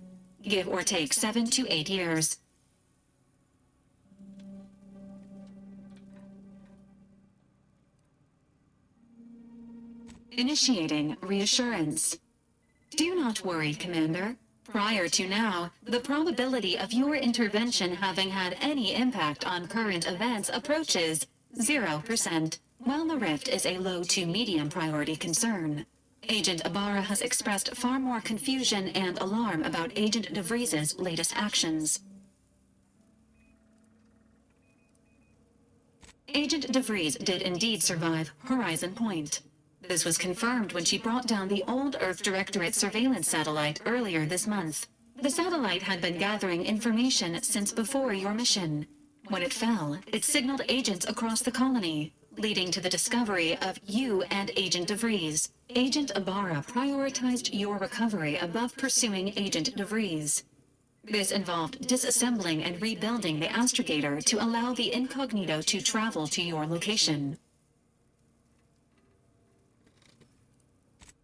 Give or take 7 to 8 years. Initiating reassurance. Do not worry, Commander. Prior to now, the probability of your intervention having had any impact on current events approaches 0%, while the rift is a low to medium priority concern. Agent Ibarra has expressed far more confusion and alarm about Agent DeVries' latest actions. Agent DeVries did indeed survive Horizon Point. This was confirmed when she brought down the old Earth Directorate surveillance satellite earlier this month. The satellite had been gathering information since before your mission. When it fell, it signaled agents across the colony, leading to the discovery of you and Agent DeVries. Agent Ibarra prioritized your recovery above pursuing Agent DeVries. This involved disassembling and rebuilding the astrogator to allow the incognito to travel to your location.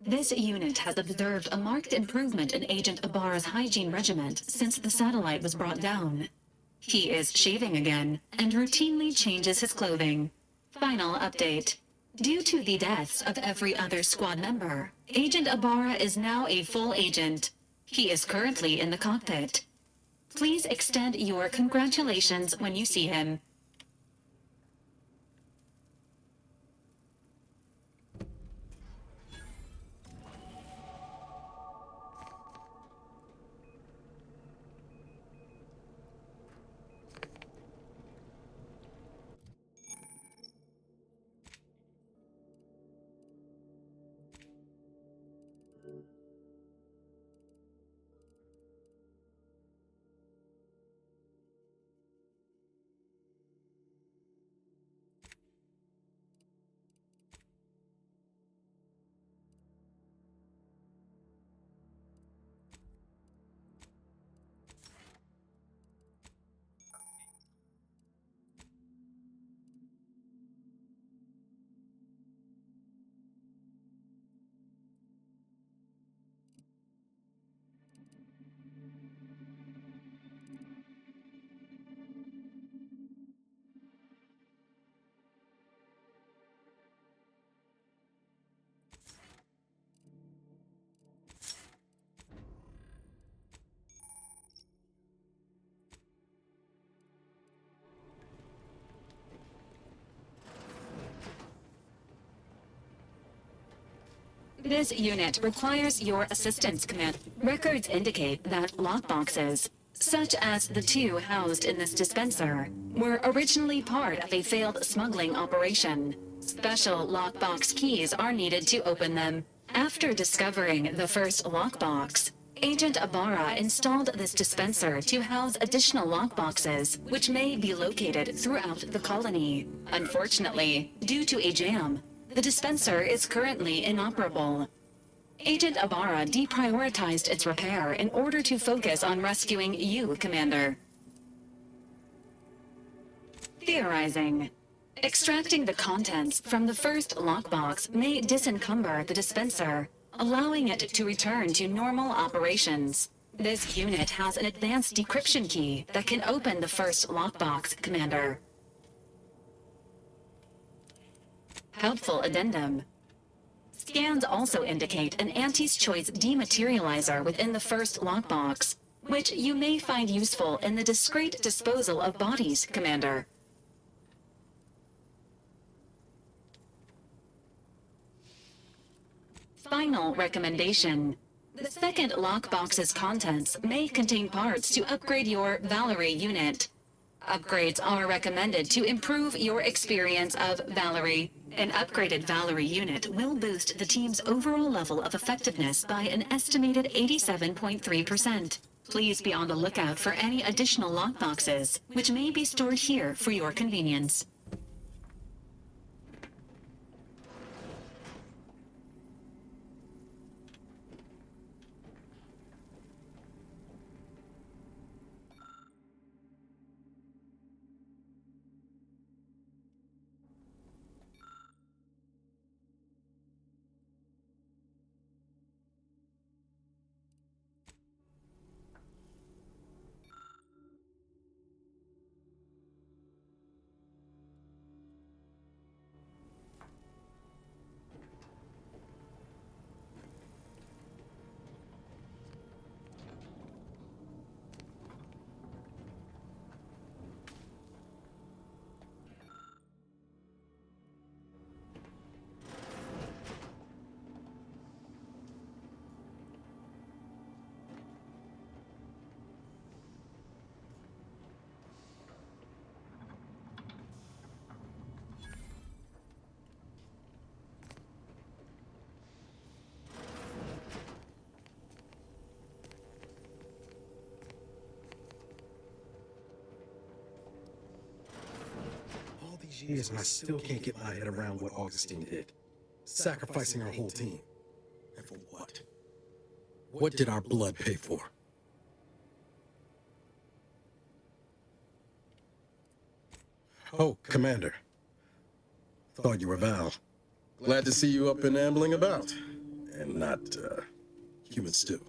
This unit has observed a marked improvement in Agent Ibarra's hygiene regimen since the satellite was brought down. He is shaving again and routinely changes his clothing. Final update. Due to the deaths of every other squad member, Agent Ibarra is now a full agent. He is currently in the cockpit. Please extend your congratulations when you see him. This unit requires your assistance, Command. Records indicate that lockboxes, such as the two housed in this dispenser, were originally part of a failed smuggling operation. Special lockbox keys are needed to open them. After discovering the first lockbox, Agent Ibarra installed this dispenser to house additional lockboxes, which may be located throughout the colony. Unfortunately, due to a jam, the dispenser is currently inoperable. Agent Ibarra deprioritized its repair in order to focus on rescuing you, Commander. Theorizing. Extracting the contents from the first lockbox may disencumber the dispenser, allowing it to return to normal operations. This unit has an advanced decryption key that can open the first lockbox, Commander. Helpful addendum. Scans also indicate an Auntie's Choice dematerializer within the first lockbox, which you may find useful in the discreet disposal of bodies, Commander. Final recommendation. The second lockbox's contents may contain parts to upgrade your Valerie unit. Upgrades are recommended to improve your experience of Valerie. An upgraded Valerie unit will boost the team's overall level of effectiveness by an estimated 87.3%. Please be on the lookout for any additional lockboxes, which may be stored here for your convenience. years and I still can't get my head around what Augustine did. Sacrificing our whole team. And for what? What did our blood pay for? Oh, Commander. Thought you were Val. Glad to see you up and ambling about. And not, human stew.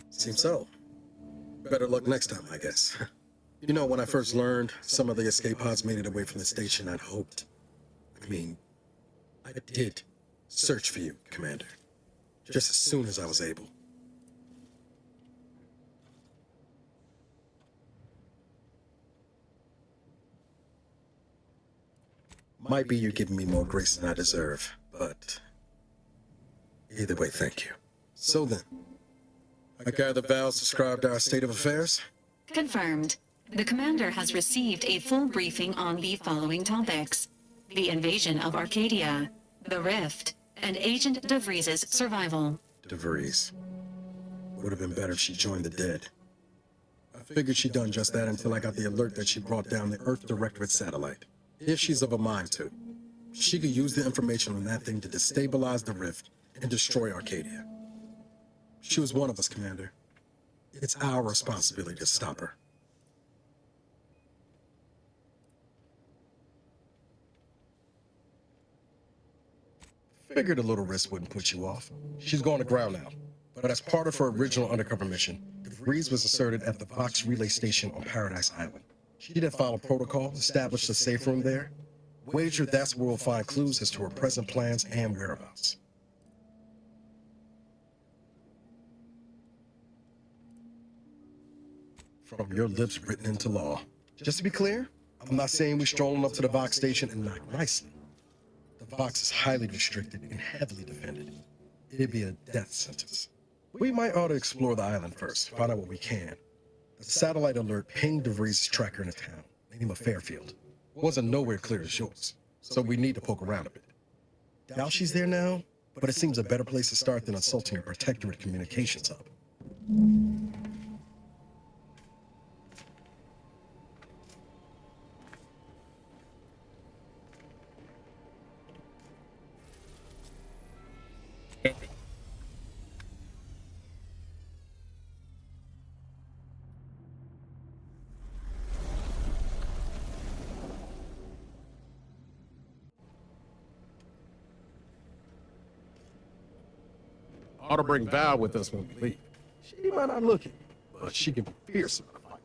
Seems so. Better luck next time, I guess. You know, when I first learned some of the escape pods made it away from the station, I'd hoped. I did search for you, Commander. Just as soon as I was able. Might be you're giving me more grace than I deserve, but either way, thank you. So then, I gather Val subscribed to our state of affairs? Confirmed. The commander has received a full briefing on the following topics: the invasion of Arcadia, the Rift, and Agent DeVries' survival. DeVries. Would have been better if she joined the dead. I figured she'd done just that until I got the alert that she brought down the Earth Directorate satellite. If she's of a mind to, she could use the information on that thing to destabilize the Rift and destroy Arcadia. She was one of us, Commander. It's our responsibility to stop her. Figured a little risk wouldn't put you off. She's going to ground now. But as part of her original undercover mission, DeVries was asserted at the Vox relay station on Paradise Island. She did follow protocol, established a safe room there. Wager that's where we'll find clues as to her present plans and whereabouts. From your lips written into law. Just to be clear, I'm not saying we strolling up to the Vox station and knock nicely. The Vox is highly restricted and heavily defended. It'd be a death sentence. We might ought to explore the island first, find out what we can. The satellite alert pinged DeVries' tracker in a town, name of Fairfield. Wasn't nowhere clear as yours, so we need to poke around a bit. Doubt she's there now, but it seems a better place to start than assaulting a protectorate communications hub. Ought to bring Val with us when we leave. She might not look it, but she can be fierce in a fight.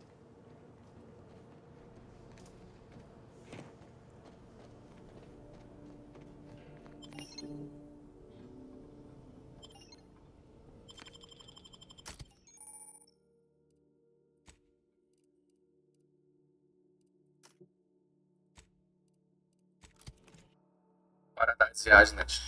Bora dar esse Asnet.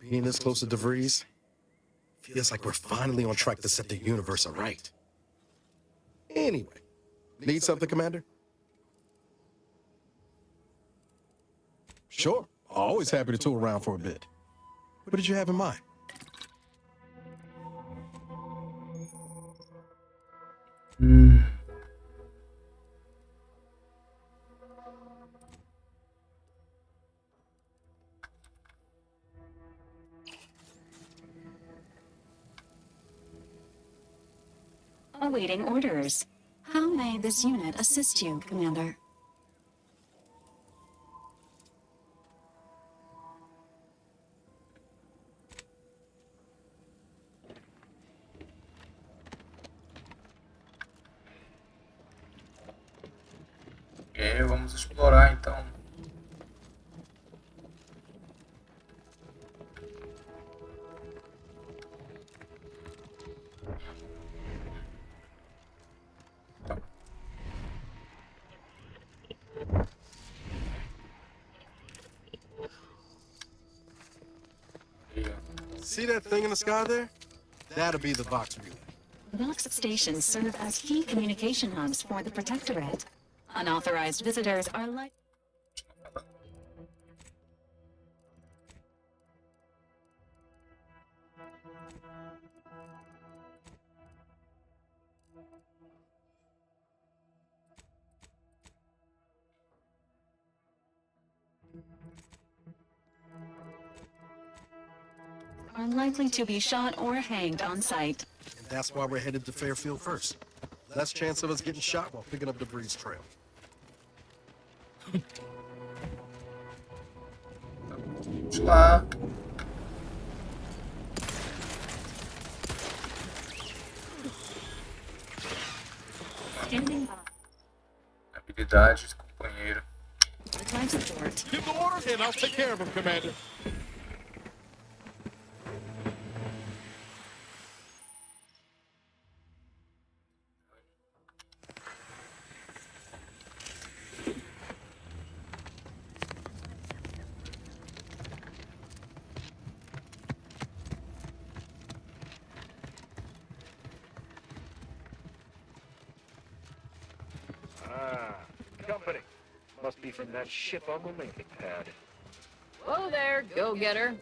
Being this close to DeVries feels like we're finally on track to set the universe aright. Anyway, need something, Commander? Sure, always happy to tool around for a bit. What did you have in mind? Awaiting orders. How may this unit assist you, Commander? Ok, vamos explorar então. See that thing in the sky there? That'll be the Vox relay. Vox stations serve as key communication hubs for the Protectorate. Unauthorized visitors are like... are likely to be shot or hanged on sight. And that's why we're headed to Fairfield first. Less chance of us getting shot while picking up debris trail. Vamos lá. Habilidades, companheiro. Give the order and I'll take care of him, Commander. Company. Must be from that ship on the landing pad. Whoa there, go-getter.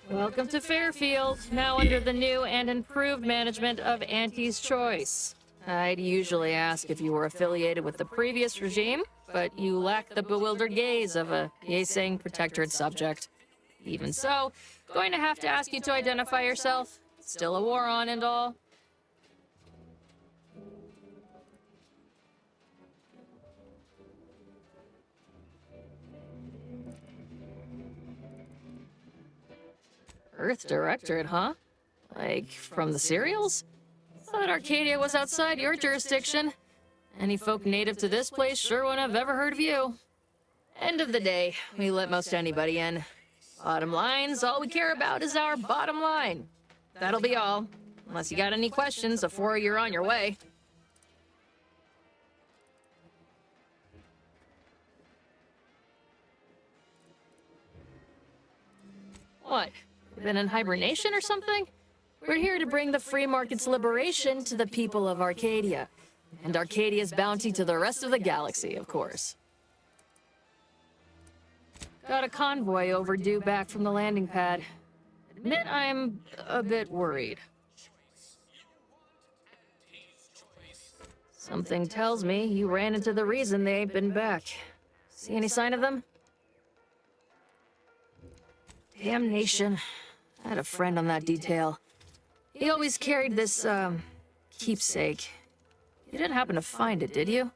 Welcome to Fairfield, now under the new and improved management of Auntie's Choice. I'd usually ask if you were affiliated with the previous regime, but you lack the bewildered gaze of a yay-saying Protectorate subject. Even so, going to have to ask you to identify yourself. Still a war on and all. Earth Directorate, huh? Like, from the serials? Thought Arcadia was outside your jurisdiction. Any folk native to this place sure wouldn't have ever heard of you. End of the day, we let most anybody in. Bottom line's all we care about is our bottom line. That'll be all. Unless you got any questions before you're on your way. What? Been in hibernation or something? We're here to bring the free market's liberation to the people of Arcadia. And Arcadia's bounty to the rest of the galaxy, of course. Got a convoy overdue back from the landing pad. Admit I'm a bit worried. Something tells me you ran into the reason they ain't been back. See any sign of them? Damnation. I had a friend on that detail. He always carried this, keepsake. You didn't happen to find it, did you?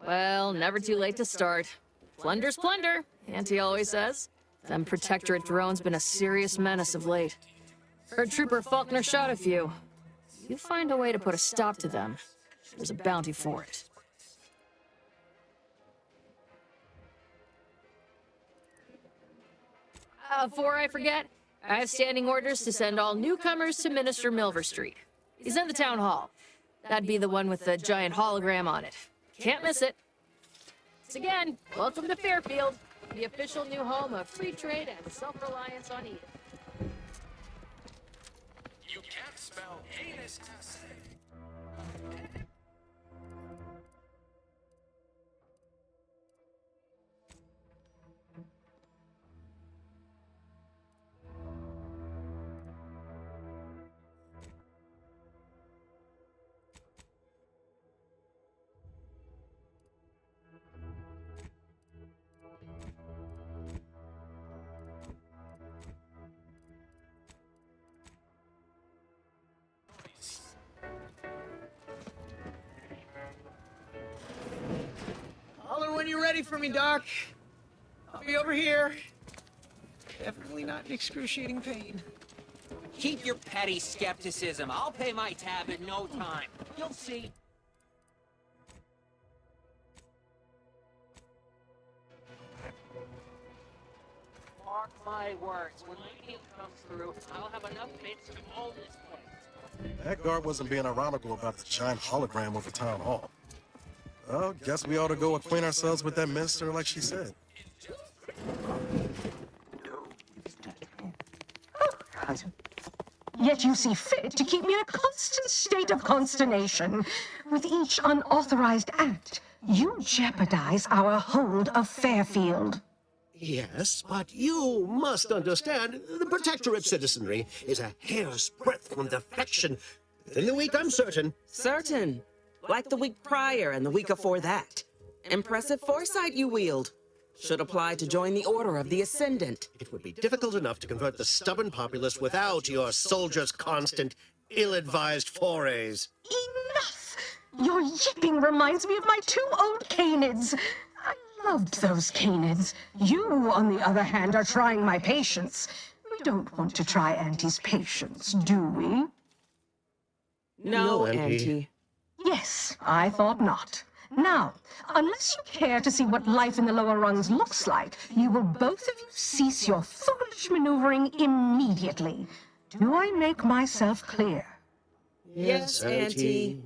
Well, never too late to start. Plunder's plunder, Auntie always says. Them Protectorate drones been a serious menace of late. Heard Trooper Faulkner shot a few. You find a way to put a stop to them. There's a bounty for it. Before I forget, I have standing orders to send all newcomers to Minister Milver Street. He's in the town hall. That'd be the one with the giant hologram on it. Can't miss it. Once again, welcome to Fairfield, the official new home of free trade and self-reliance on Eden. You can't spell heinous to say. Holler when you're ready for me, Doc. I'll be over here. Definitely not in excruciating pain. Keep your petty skepticism. I'll pay my tab in no time. You'll see. Mark my words, when my deal comes through, I'll have enough bits to own this place. That guard wasn't being ironical about the giant hologram over town hall. Well, guess we ought to go acquaint ourselves with that minister like she said. Yet you see fit to keep me in a constant state of consternation. With each unauthorized act, you jeopardize our hold of Fairfield. Yes, but you must understand, the Protectorate citizenry is a hair's breadth from defection. Within the week, I'm certain. Certain. Like the week prior and the week before that. Impressive foresight you wield. Should apply to join the Order of the Ascendant. It would be difficult enough to convert the stubborn populace without your soldiers' constant, ill-advised forays. Enough! Your yipping reminds me of my 2 old canids. I loved those canids. You, on the other hand, are trying my patience. We don't want to try Auntie's patience, do we? No, Auntie. Yes, I thought not. Now, unless you care to see what life in the lower rungs looks like, you will both of you cease your foolish maneuvering immediately. Do I make myself clear? Yes, Auntie.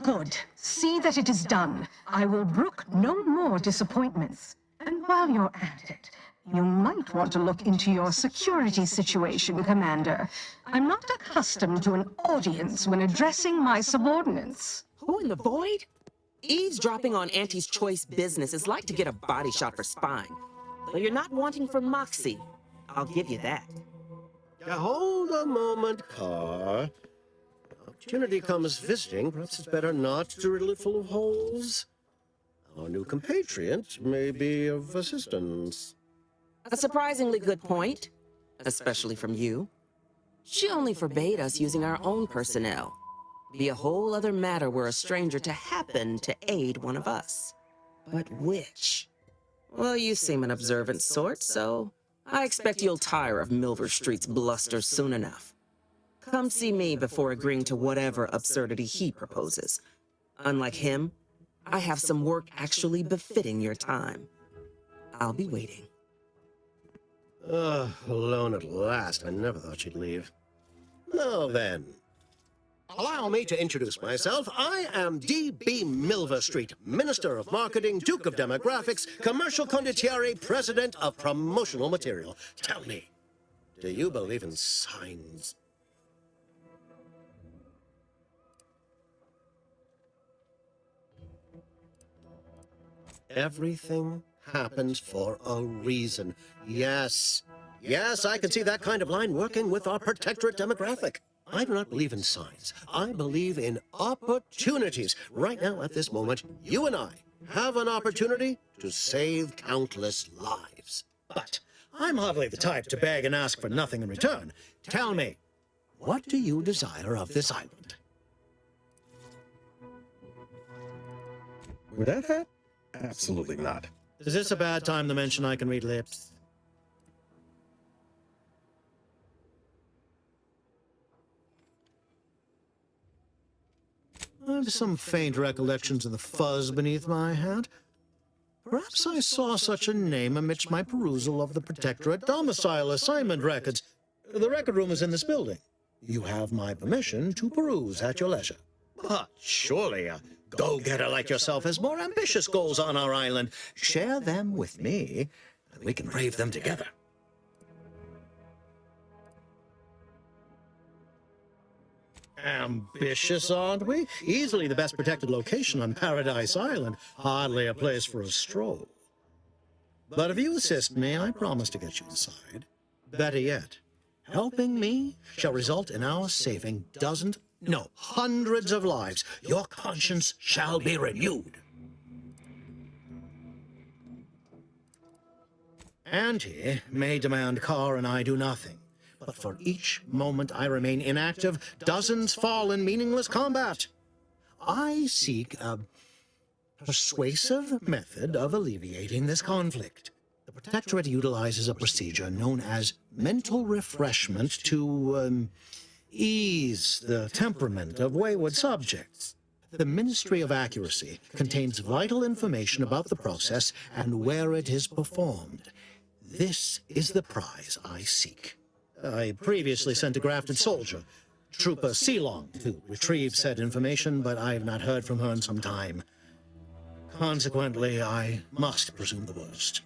Good. See that it is done. I will brook no more disappointments. And while you're at it, you might want to look into your security situation, Commander. I'm not accustomed to an audience when addressing my subordinates. Who in the void? Eavesdropping on Auntie's choice business is like to get a body shot for spine. Though you're not wanting for moxie. I'll give you that. Now, hold a moment, Carr. Opportunity comes visiting. Perhaps it's better not to riddle it full of holes. Our new compatriot may be of assistance. A surprisingly good point, especially from you. She only forbade us using our own personnel. Be a whole other matter were a stranger to happen to aid one of us. But which? Well, you seem an observant sort, so I expect you'll tire of Milver Street's bluster soon enough. Come see me before agreeing to whatever absurdity he proposes. Unlike him, I have some work actually befitting your time. I'll be waiting. Alone at last. I never thought she'd leave. Now then. Allow me to introduce myself. I am D.B. Milver Street, Minister of Marketing, Duke of Demographics, Commercial Condottiere, President of Promotional Material. Tell me, do you believe in signs? Everything happens for a reason. Yes. Yes, I can see that kind of line working with our Protectorate demographic. I do not believe in signs. I believe in opportunities. Right now, at this moment, you and I have an opportunity to save countless lives. But I'm hardly the type to beg and ask for nothing in return. Tell me, what do you desire of this island? With that hat? Absolutely not. Is this a bad time to mention I can read lips? I have some faint recollections of the fuzz beneath my hat. Perhaps I saw such a name amidst my perusal of the Protectorate domicile assignment records. The record room is in this building. You have my permission to peruse at your leisure. But surely a go-getter like yourself has more ambitious goals on our island. Share them with me, and we can brave them together. Ambitious, aren't we? Easily the best protected location on Paradise Island. Hardly a place for a stroll. But if you assist me, I promise to get you inside. Better yet, helping me shall result in our saving hundreds of lives. Your conscience shall be renewed. Auntie may demand Carr and I do nothing. But for each moment I remain inactive, dozens fall in meaningless combat. I seek a persuasive method of alleviating this conflict. The Protectorate utilizes a procedure known as mental refreshment to ease the temperament of wayward subjects. The Ministry of Accuracy contains vital information about the process and where it is performed. This is the prize I seek. I previously sent a grafted soldier, Trooper Ceylon, to retrieve said information, but I have not heard from her in some time. Consequently, I must presume the worst.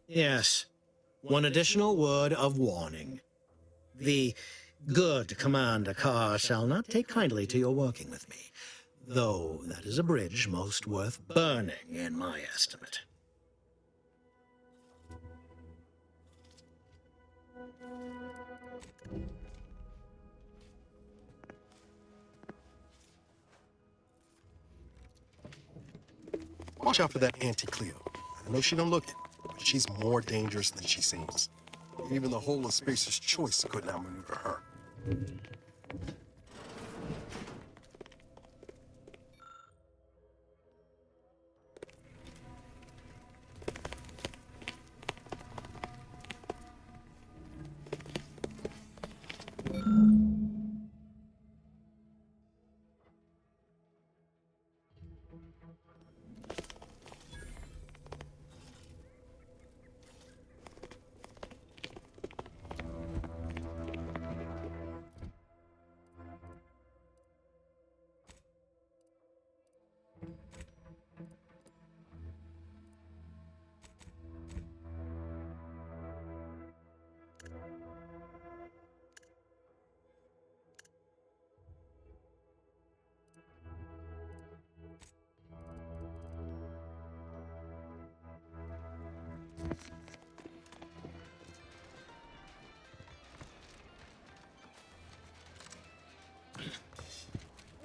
Yes, one additional word of warning. The good Commander Carr shall not take kindly to your working with me, though that is a bridge most worth burning in my estimate. Watch out for that Auntie Cleo. I know she don't look it, but she's more dangerous than she seems. Even the whole of Spacer's Choice couldn't outmaneuver her.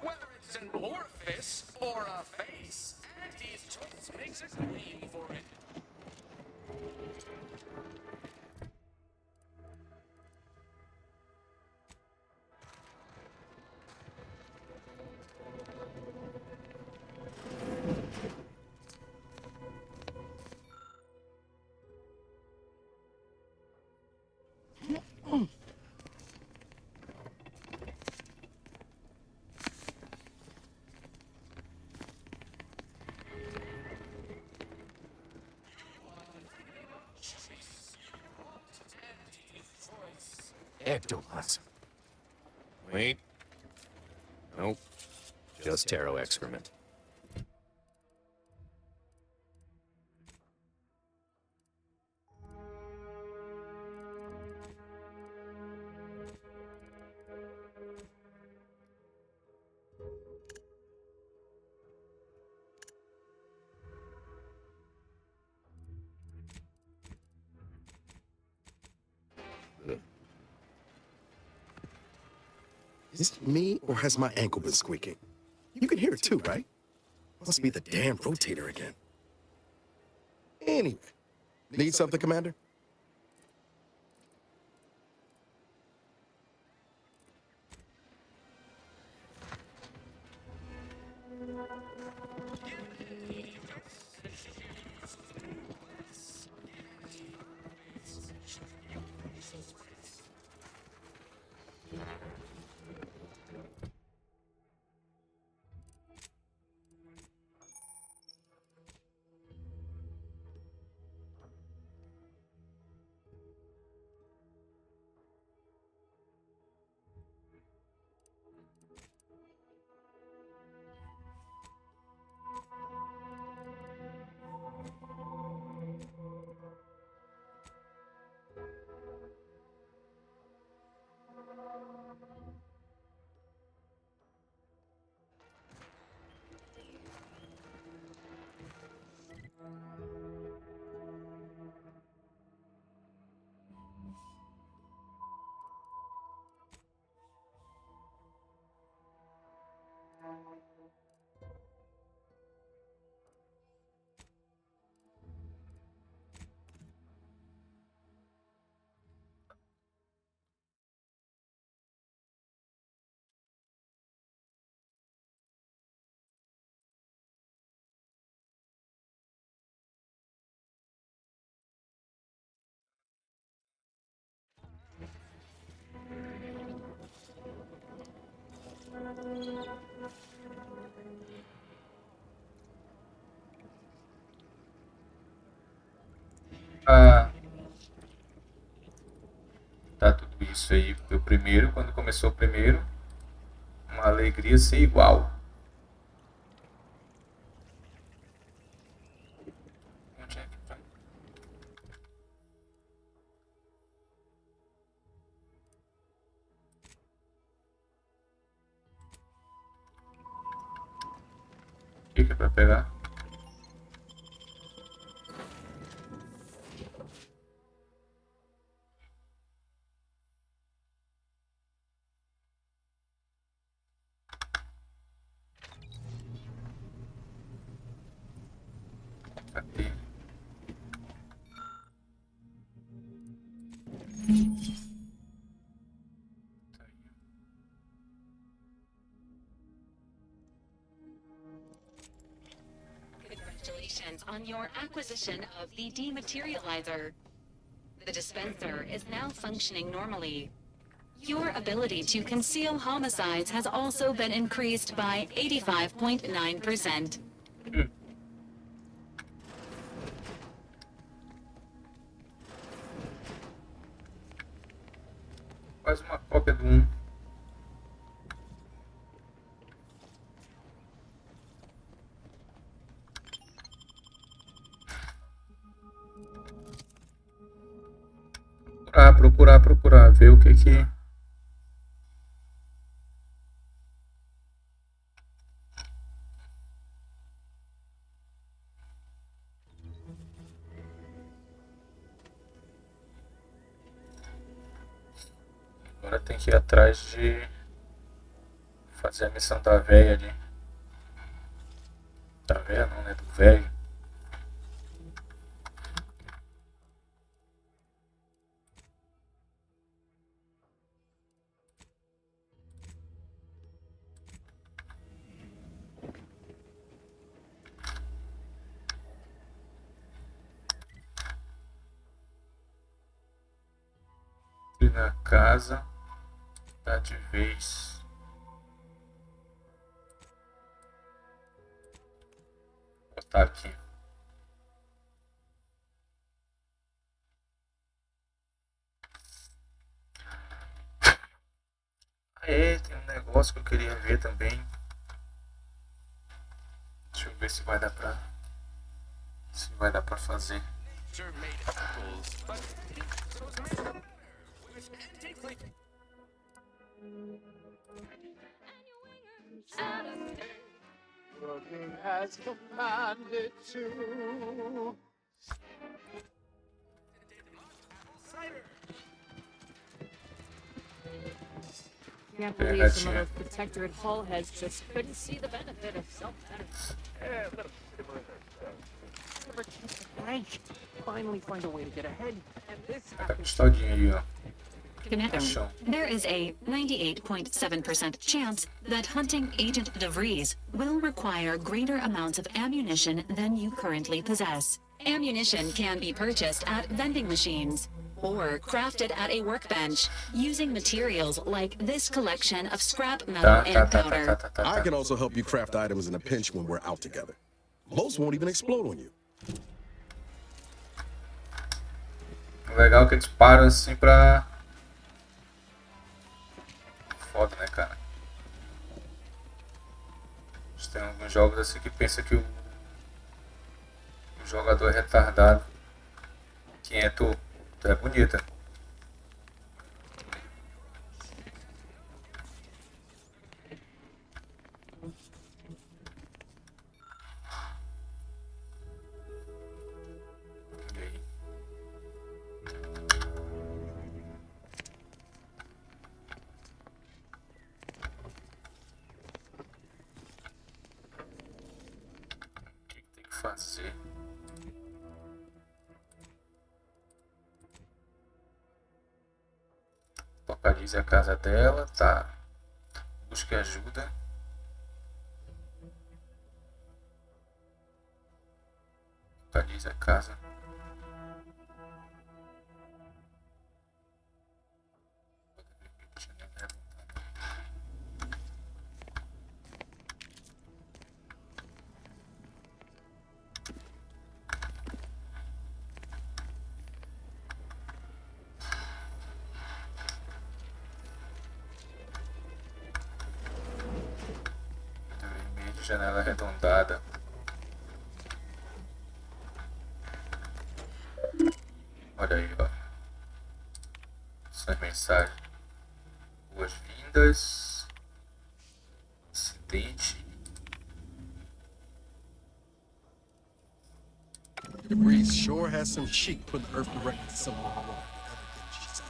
Whether it's an orifice or a face, Auntie's Choice makes a claim for it. Ectoplasm. Wait. Nope. Just taro excrement. Is it me, or has my ankle been squeaking? You can hear it too, right? Must be the damn rotator again. Anyway, need something, Commander? Ah, tá tudo isso aí pro primeiro. Quando começou o primeiro, uma alegria ser igual. Onde é que tá? O que é pra pegar? Cadê? Congratulations on your acquisition of the dematerializer. The dispenser is now functioning normally. Your ability to conceal homicides has also been increased by 85.9%. Faz uma cópia do 1. Procurar, ver o que que... Agora tem que ir atrás de fazer a missão da véia ali. Da véia não, né? Do velho. E na casa tá de vez. Vou botar aqui. Aê, tem um negócio que eu queria ver também. Deixa eu ver se vai dar pra... fazer. Working as commanded to. Can't believe some of those protectorate hull heads just couldn't see the benefit of self-management. Finally find a way to get ahead, and this Tá custodinho aí, ó. Commander, there is a 98.7% chance that hunting Agent DeVries will require greater amounts of ammunition than you currently possess. Ammunition can be purchased at vending machines or crafted at a workbench using materials like this collection of scrap metal and powder. I can also help you craft items in a pinch when we're out together. Most won't even explode on you. O legal é que eles param assim pra... Foda, né, cara? Tem alguns jogos assim que pensa que o jogador é retardado. Quem é tu? Tu é bonita. Fazer. Localize a casa dela, tá. Busque ajuda. Localize a casa. janela arredondada. Olha aí, ó. Essas mensagens. Boas-vindas. Incidente. Breeze sure has some chic putting Earth directly to someone who won't everything she's on.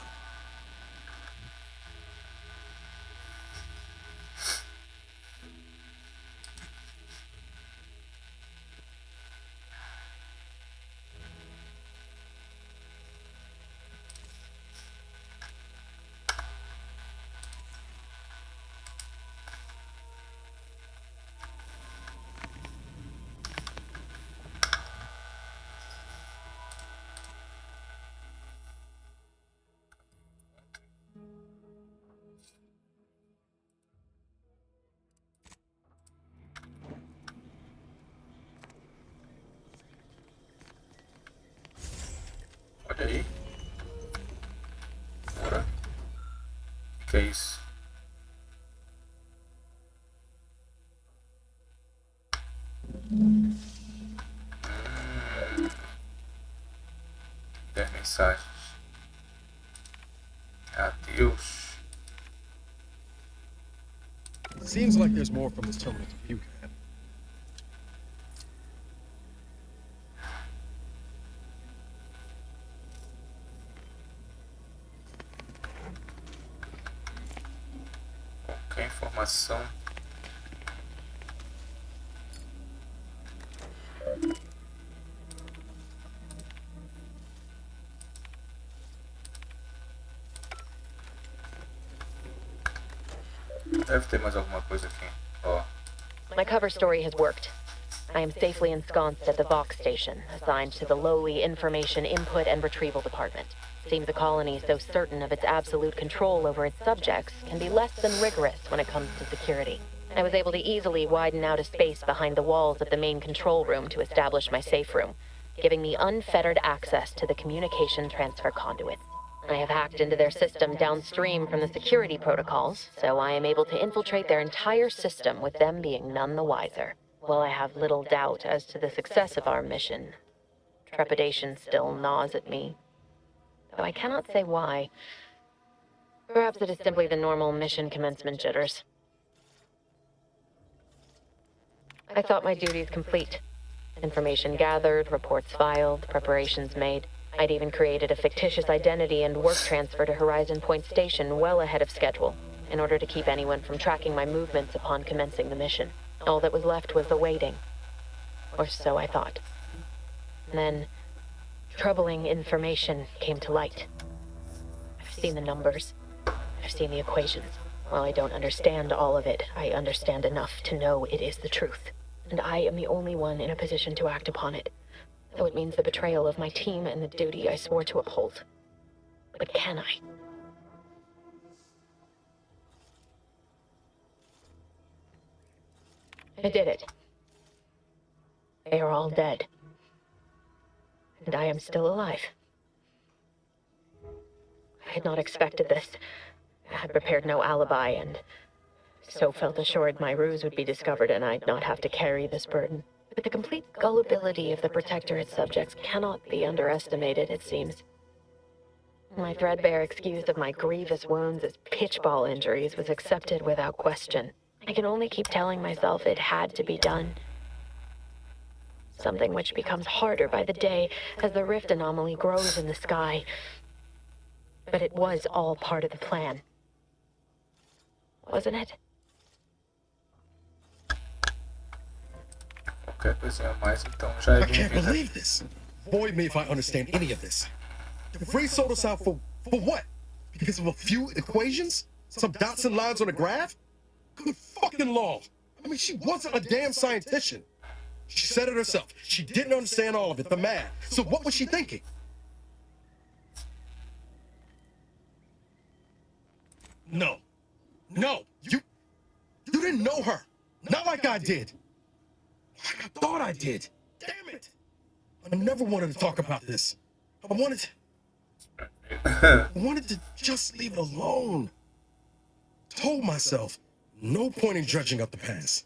Olha aí. Bora. O que é isso? Tem mensagens. Adeus. Seems like there's more from this terminal to view, Cat. Qualquer informação. Deve ter mais alguma coisa aqui. Ó. My cover story has worked. I am safely ensconced at the Vox station, assigned to the lowly Information Input and Retrieval Department. Seems the colony, so certain of its absolute control over its subjects, can be less than rigorous when it comes to security. I was able to easily widen out a space behind the walls of the main control room to establish my safe room, giving me unfettered access to the communication transfer conduits. I have hacked into their system downstream from the security protocols, so I am able to infiltrate their entire system with them being none the wiser. While I have little doubt as to the success of our mission, trepidation still gnaws at me, though I cannot say why. Perhaps it is simply the normal mission commencement jitters. I thought my duties complete. Information gathered, reports filed, preparations made. I'd even created a fictitious identity and work transfer to Horizon Point Station well ahead of schedule, in order to keep anyone from tracking my movements upon commencing the mission. All that was left was the waiting. Or so I thought. Then, troubling information came to light. I've seen the numbers. I've seen the equations. While I don't understand all of it, I understand enough to know it is the truth. And I am the only one in a position to act upon it. Though it means the betrayal of my team and the duty I swore to uphold. But can I? I did it. They are all dead. And I am still alive. I had not expected this. I had prepared no alibi, and so felt assured my ruse would be discovered and I'd not have to carry this burden. But the complete gullibility of the Protectorate's subjects cannot be underestimated, it seems. My threadbare excuse of my grievous wounds as pitchball injuries was accepted without question. I can only keep telling myself it had to be done. Something which becomes harder by the day as the rift anomaly grows in the sky. But it was all part of the plan. Wasn't it? Qualquer coisinha a mais, então já é I can't bem-vinda. believe this. Void me if I understand any of this. The Free sold us out for what? Because of a few equations? Some dots and lines on a graph? Good fucking law. I mean, she wasn't a damn scientist. She said it herself. She didn't understand all of it, the math. So what was she thinking? No. No. You didn't know her. Not like I did. Like I thought I did. Damn it. I never wanted to talk about this. I wanted to just leave it alone. Told myself, no point in dredging up the past.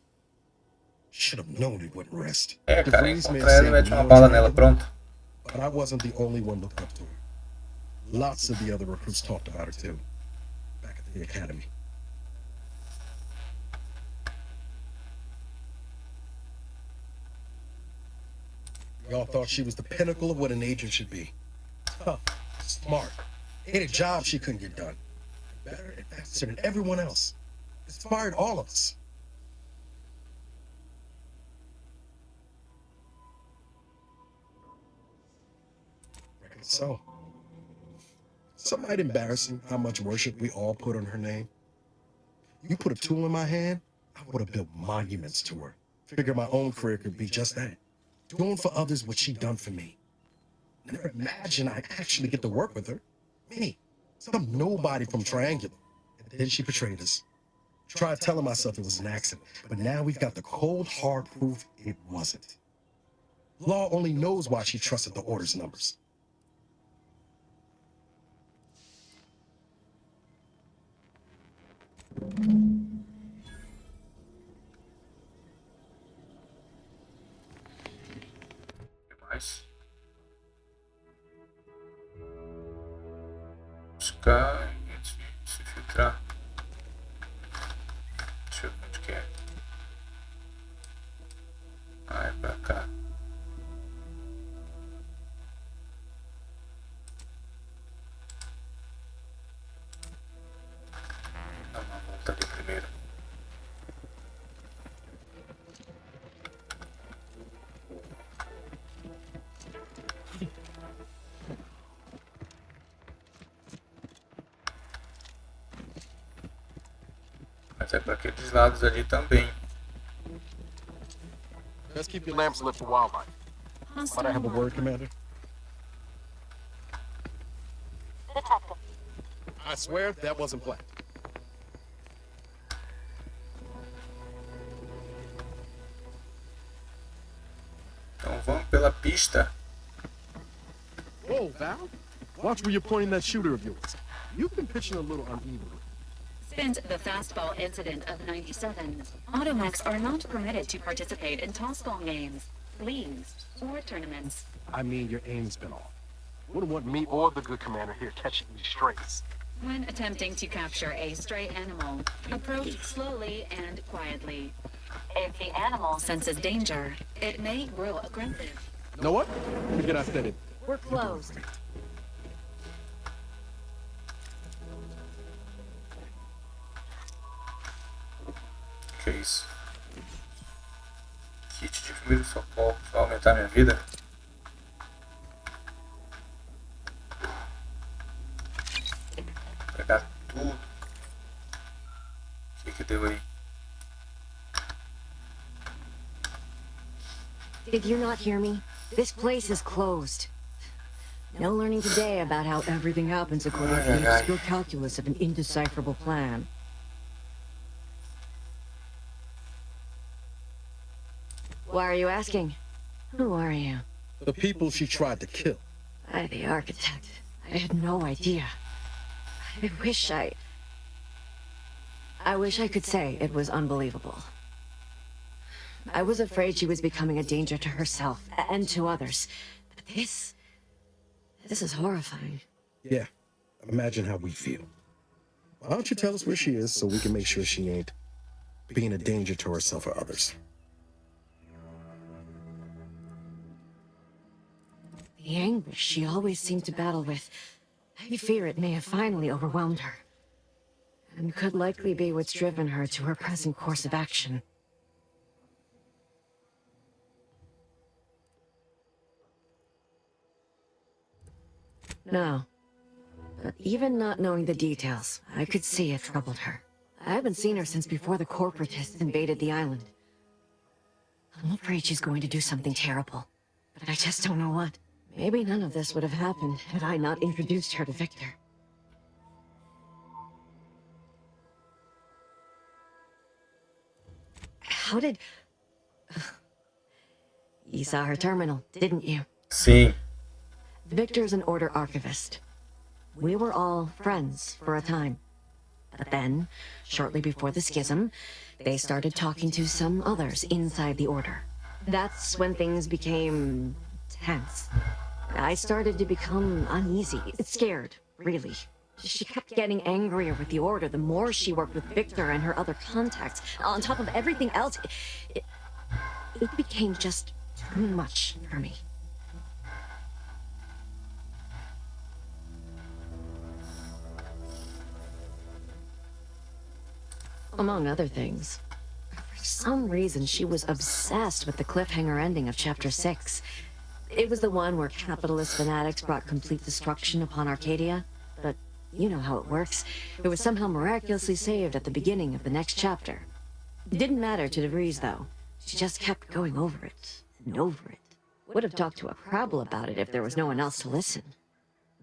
Should have known he wouldn't rest. É, cara, DeVries may encontra have ela e saved mete uma more bala nela, triangular, pronto. but I wasn't the only one looking up to her. Lots of the other recruits talked about her too, back at the academy. We all thought she was the pinnacle of what an agent should be. Tough, smart, ain't a job she couldn't get done. Better and faster than everyone else. Inspired all of us. Reckon so. Some might embarrassing how much worship we all put on her name. You put a tool in my hand, I would have built monuments to her. Figure my own career could be just that. Doing for others what she done for me. Never imagined I'd actually get to work with her. Me, some nobody from Triangular. And then she betrayed us. Tried telling myself it was an accident, but now we've got the cold, hard proof it wasn't. Law only knows why she trusted the orders numbers. Mais. Buscar antes de se filtrar. Deixa eu ver onde que é. Ah, é pra cá. Dá uma volta ali primeiro. Mas é para aqueles lados ali também. Let's keep your lamps lit for wildlife. Might I have a word, Commander? Detective. I swear that wasn't planned. Então vamos pela pista. Whoa, Val. Watch where you're pointing that shooter of yours. You've been pitching a little unevenly. Since the fastball incident of '97, Automechs are not permitted to participate in tossball games, leagues, or tournaments. I mean, your aim's been off. Wouldn't want me or the good commander here catching these strays. When attempting to capture a stray animal, approach slowly and quietly. If the animal senses danger, it may grow aggressive. Know what? Forget I said it. We're closed. Que é isso? Kit de primeiros socorros vai aumentar minha vida? Vou pegar tudo. O que deu aí? Did you not hear me? This place is closed. No learning today about how everything happens according to the obscure calculus of an indecipherable plan. Why are you asking? Who are you? The people she tried to kill. The architect. I had no idea. I wish I could say it was unbelievable. I was afraid she was becoming a danger to herself and to others. But this is horrifying. Yeah, imagine how we feel. Why don't you tell us where she is so we can make sure she ain't being a danger to herself or others? The anguish she always seemed to battle with, I fear it may have finally overwhelmed her. And could likely be what's driven her to her present course of action. No. But even not knowing the details, I could see it troubled her. I haven't seen her since before the corporatists invaded the island. I'm afraid she's going to do something terrible, but I just don't know what. Maybe none of this would have happened had I not introduced her to Victor. How did... You saw her terminal, didn't you? Sim. Victor's an order archivist. We were all friends for a time. But then, shortly before the schism, they started talking to some others inside the Order. That's when things became tense. I started to become uneasy, scared, really. She kept getting angrier with the Order the more she worked with Victor and her other contacts. On top of everything else, it became just too much for me. Among other things, for some reason she was obsessed with the cliffhanger ending of Chapter 6. It was the one where capitalist fanatics brought complete destruction upon Arcadia, but you know how it works. It was somehow miraculously saved at the beginning of the next chapter. It didn't matter to DeVries, though. She just kept going over it and over it. Would have talked to a Crabble about it if there was no one else to listen.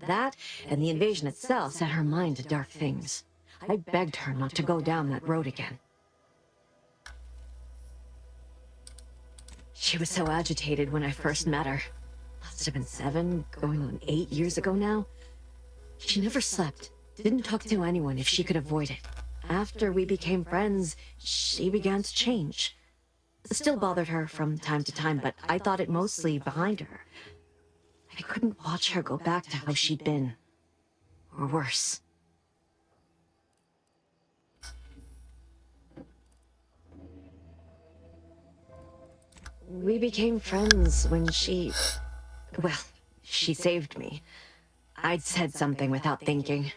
That and the invasion itself set her mind to dark things. I begged her not to go down that road again. She was so agitated when I first met her. Must have been 7, going on 8 years ago now. She never slept, didn't talk to anyone if she could avoid it. After we became friends, she began to change. It still bothered her from time to time, but I thought it mostly behind her. I couldn't watch her go back to how she'd been. Or worse. We became friends when she saved me. I'd said something without thinking.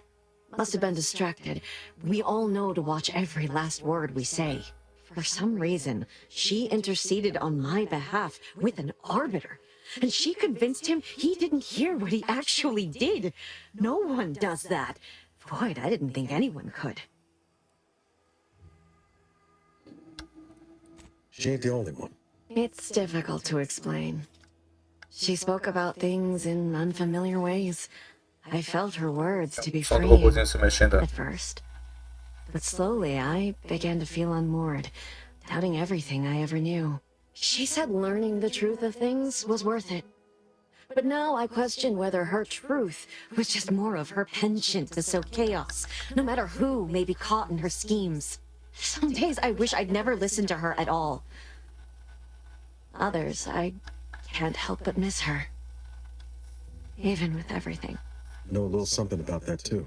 Must have been distracted. We all know to watch every last word we say. For some reason, she interceded on my behalf with an arbiter. And she convinced him he didn't hear what he actually did. No one does that. Boyd, I didn't think anyone could. She ain't the only one. It's difficult to explain. She spoke about things in unfamiliar ways. I felt her words to be freeing at first. But slowly, I began to feel unmoored, doubting everything I ever knew. She said learning the truth of things was worth it. But now I question whether her truth was just more of her penchant to sow chaos, no matter who may be caught in her schemes. Some days I wish I'd never listened to her at all. Others, I can't help but miss her. Even with everything. Know a little something about that, too.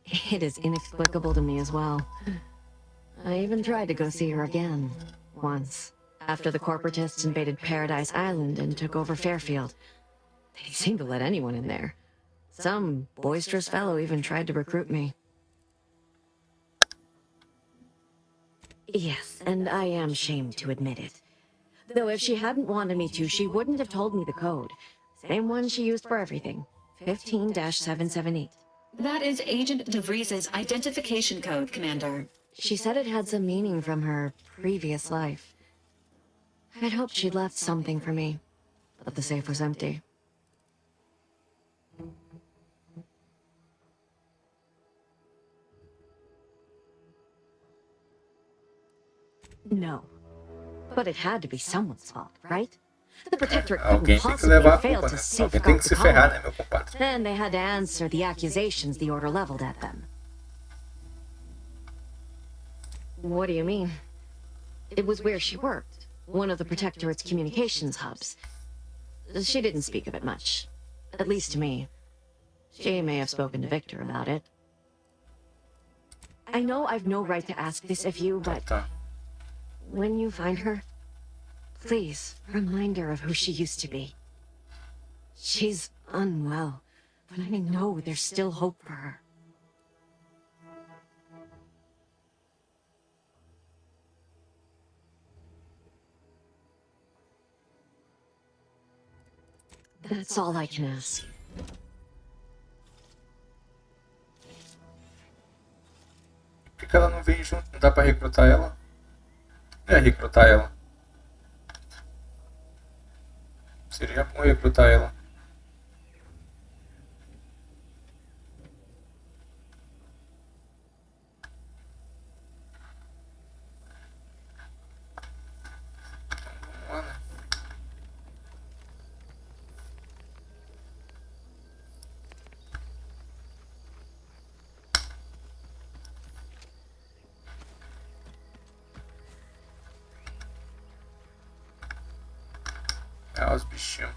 It is inexplicable to me as well. I even tried to go see her again, once, after the corporatists invaded Paradise Island and took over Fairfield. They seemed to let anyone in there. Some boisterous fellow even tried to recruit me. Yes, and I am ashamed to admit it. Though if she hadn't wanted me to, she wouldn't have told me the code. Same one she used for everything. 15-778. That is Agent DeVries' identification code, Commander. She said it had some meaning from her previous life. I'd hoped she'd left something for me, but the safe was empty. No. But it had to be someone's fault, right? The Protectorate couldn't possibly fail to safeguard the colony. And they had to answer the accusations the Order leveled at them. What do you mean? It was where she worked, one of the Protectorate's communications hubs. She didn't speak of it much, at least to me. She may have spoken to Victor about it. I know I've no right to ask this of you, but when you find her, please remind her of who she used to be. She's unwell, but I know there's still hope for her. That's all I can ask. Por que ela não vem junto? Não dá pra recrutar ela? Não é recrutar ela. Seria bom recrutar ela. Vamos lá, né? Ah, os bichinhos.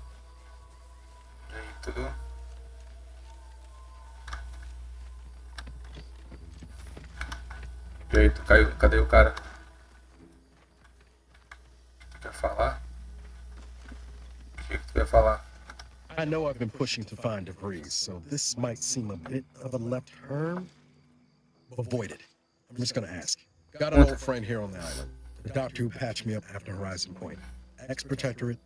E aí, tudo. E aí, tu caiu. Cadê o cara? Tu quer falar? O que tu quer falar? I know I've been pushing to find debris, so this might seem a bit of a left turn. Avoid it. I'm just gonna ask. Got an old friend here on the island. The doctor who patched me up after Horizon Point. Ex-protectorate,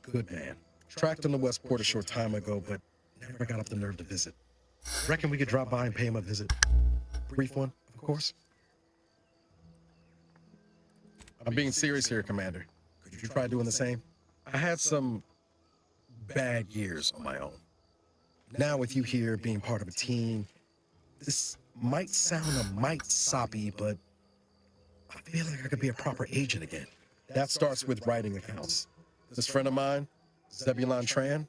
a good man. Tracked on the Westport a short time ago, but never got up the nerve to visit. Reckon we could drop by and pay him a visit. Brief one, of course. I'm being serious here, Commander. Could you try doing the same? I had some bad years on my own. Now with you here being part of a team, this might sound a mite soppy, but I feel like I could be a proper agent again. That starts with writing accounts. This friend of mine, Zebulon Tran,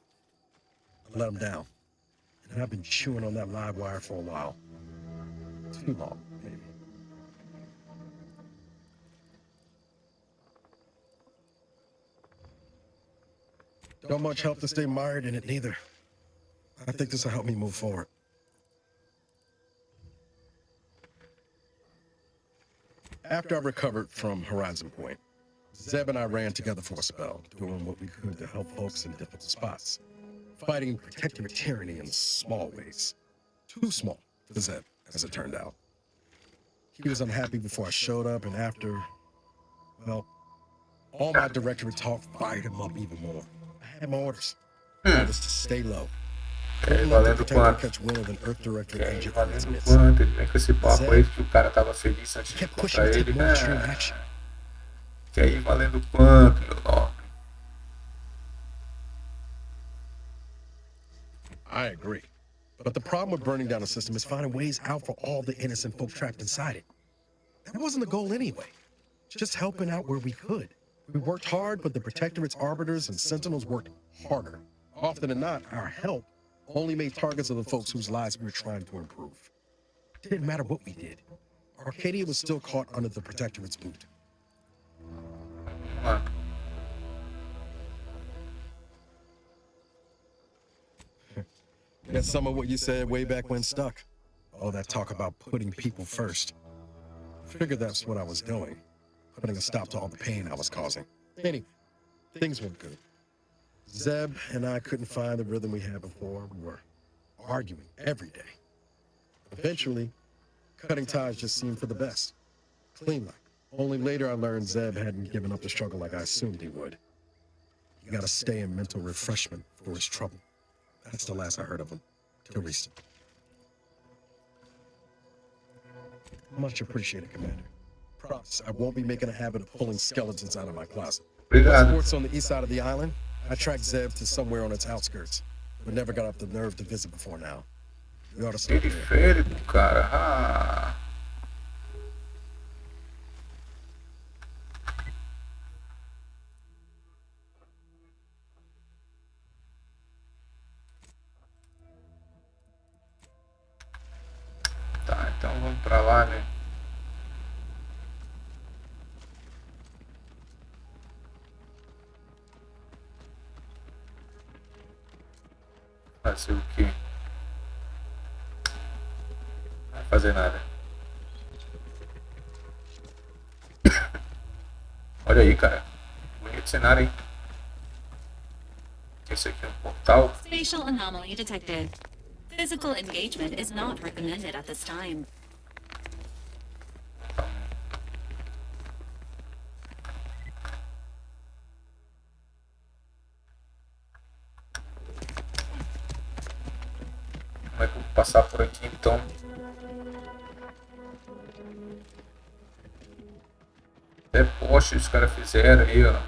I let him down. And I've been chewing on that live wire for a while. Too long, maybe. Don't much help to stay mired in it neither. I think this will help me move forward. After I recovered from Horizon Point, Zeb and I ran together for a spell, doing what we could to help folks in difficult spots. Fighting protectorate tyranny in small ways. Too small for Zeb, as it turned out. He was unhappy before I showed up, and after, well, all my directorate talk fired him up even more. I had my orders. Orders to stay low. Valendo quanto? Valendo quanto? Ele vem com esse papo aí que o cara tava feliz antes de encontrar ele. Que aí, valendo quanto, meu nobre? I agree. But the problem with burning down a system is finding ways out for all the innocent folk trapped inside it. That wasn't the goal anyway. Just helping out where we could. We worked hard, but the Protectorate's arbiters and sentinels worked harder. Often than not, our help only made targets of the folks whose lives we were trying to improve. It didn't matter what we did. Arcadia was still caught under the Protectorate's boot. That's some of what you said way back when stuck. All that talk about putting people first. Figured that's what I was doing. Putting a stop to all the pain I was causing. Anyway, things went good. Zeb and I couldn't find the rhythm we had before. We were arguing every day. Eventually, cutting ties just seemed for the best. Clean like. Only later I learned Zeb hadn't given up the struggle like I assumed he would. You gotta stay in mental refreshment for his trouble. That's the last I heard of him, till recent. Much appreciated, Commander. Props. I won't be making a habit of pulling skeletons out of my closet. Sports on the east side of the island. I tracked Zeb to somewhere on its outskirts, but never got up the nerve to visit before now. We ought to start there. Periférico, cara. Ah. Tá, então vamos pra lá, né? Fazer o quê? Não vai fazer nada. Olha aí, cara. Bonito cenário, hein? Esse aqui é um portal. Spatial anomaly detected. Physical engagement is not recommended at this time. Vai passar por aqui então. Até poste os caras fizeram aí, ó.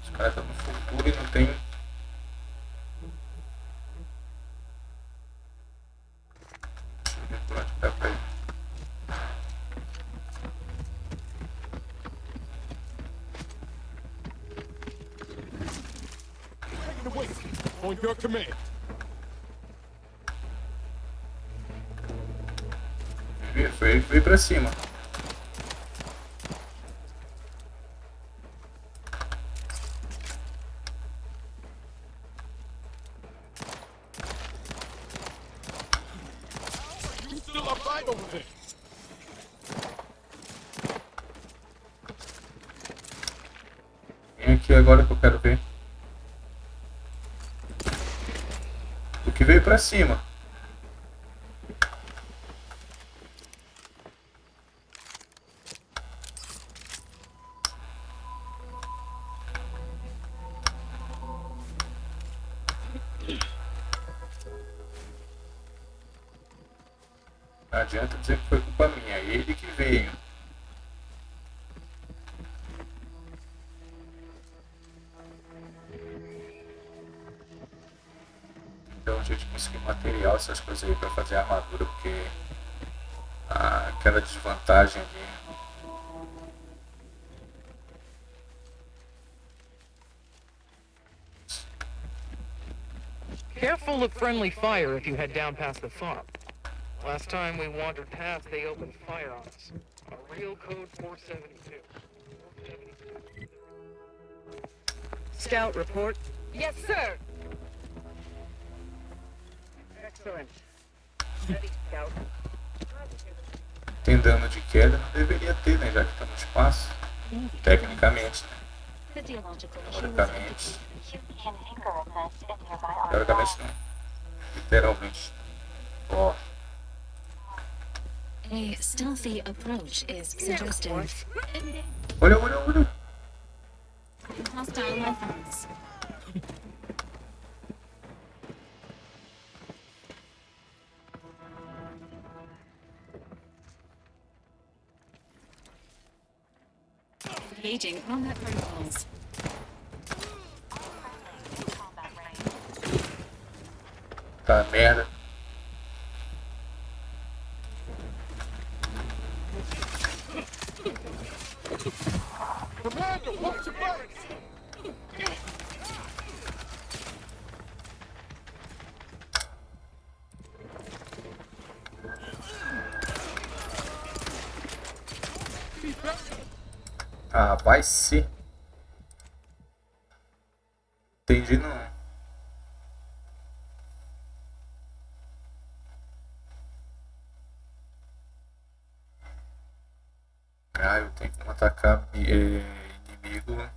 Os caras estão no futuro e não tem. Deixa eu ver por onde dá pra ir. On your command. Veio pra cima. aqui agora que eu quero ver. O que veio pra cima? Não adianta dizer que foi culpa minha, é ele que veio. Então a gente conseguir material, essas coisas aí pra fazer armadura, porque aquela desvantagem ali. Careful of friendly fire if you head down past the farm. Last time we wandered past, they opened fire on us. A real code 472. Scout report. Yes, sir! Excellent. Steady, Scout. Tem dano de queda, não deveria ter, né? Já que está no espaço. Tecnicamente, né? Teoricamente. Teoricamente não. Literalmente. Ó. A stealthy approach is suggested. Olha, olha, olha. Hostile weapons. Engaging combat protocols. Tá, merda. Commander, watch your back! Ah, vai ser. Entendi não. Ah, eu tenho que atacar inimigo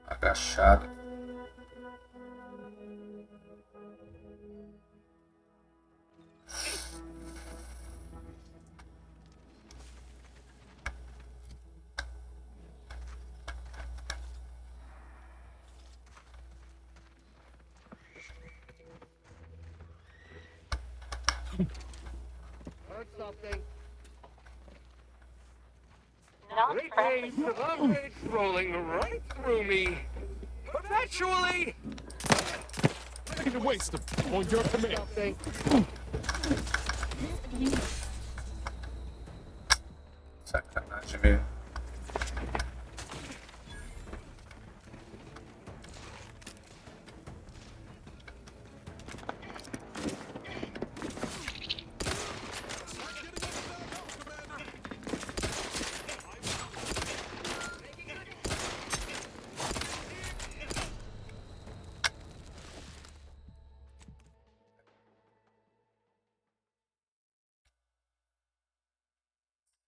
agachado. Heard something. Not Great days of rage rolling right through me. Perpetually! Ready to waste them on your command. Something. Sacanagem mesmo.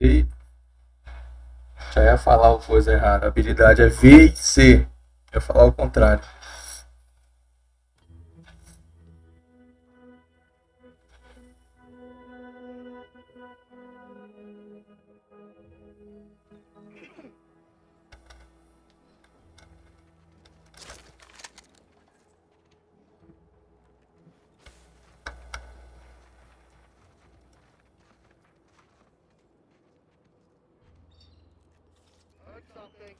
E já ia falar uma coisa errada. A habilidade é V e C. Eu ia falar o contrário. Heard something.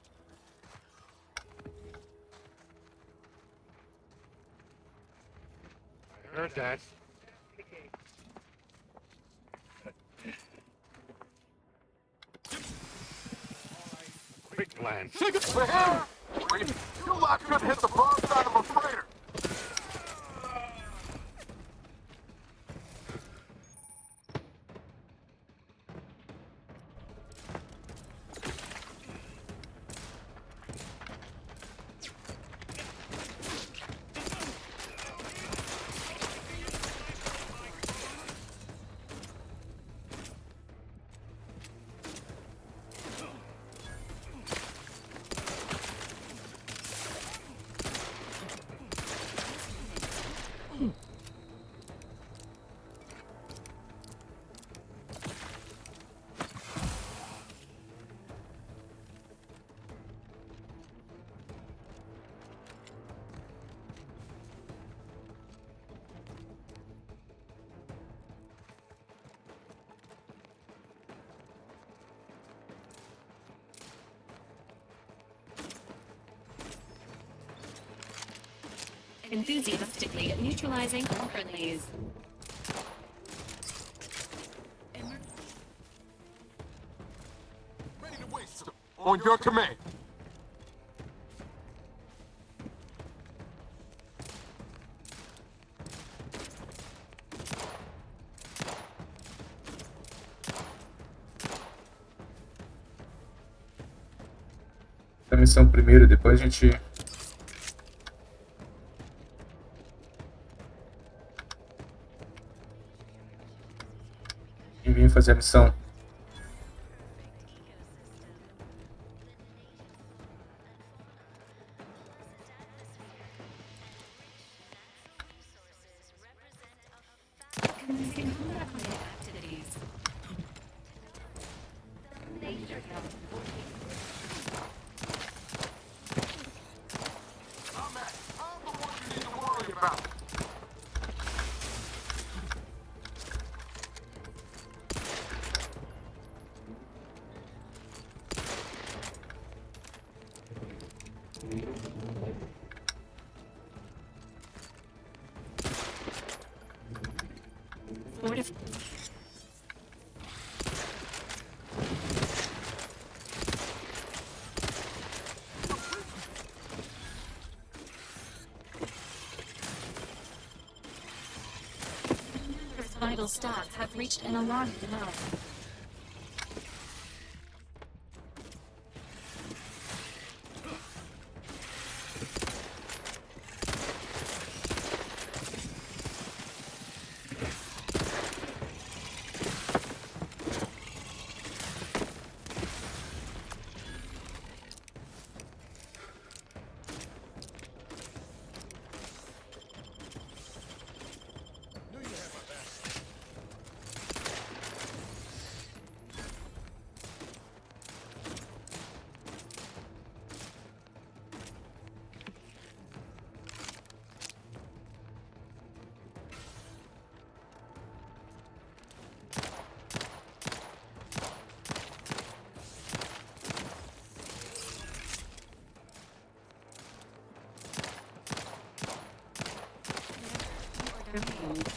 I heard that. Quick plan. You lot could hit the broadside of a freighter. enthusiastically neutralizing all friendlies. On your command. A missão primeiro, depois a gente vem fazer a missão. Vital stats have reached an alarming low.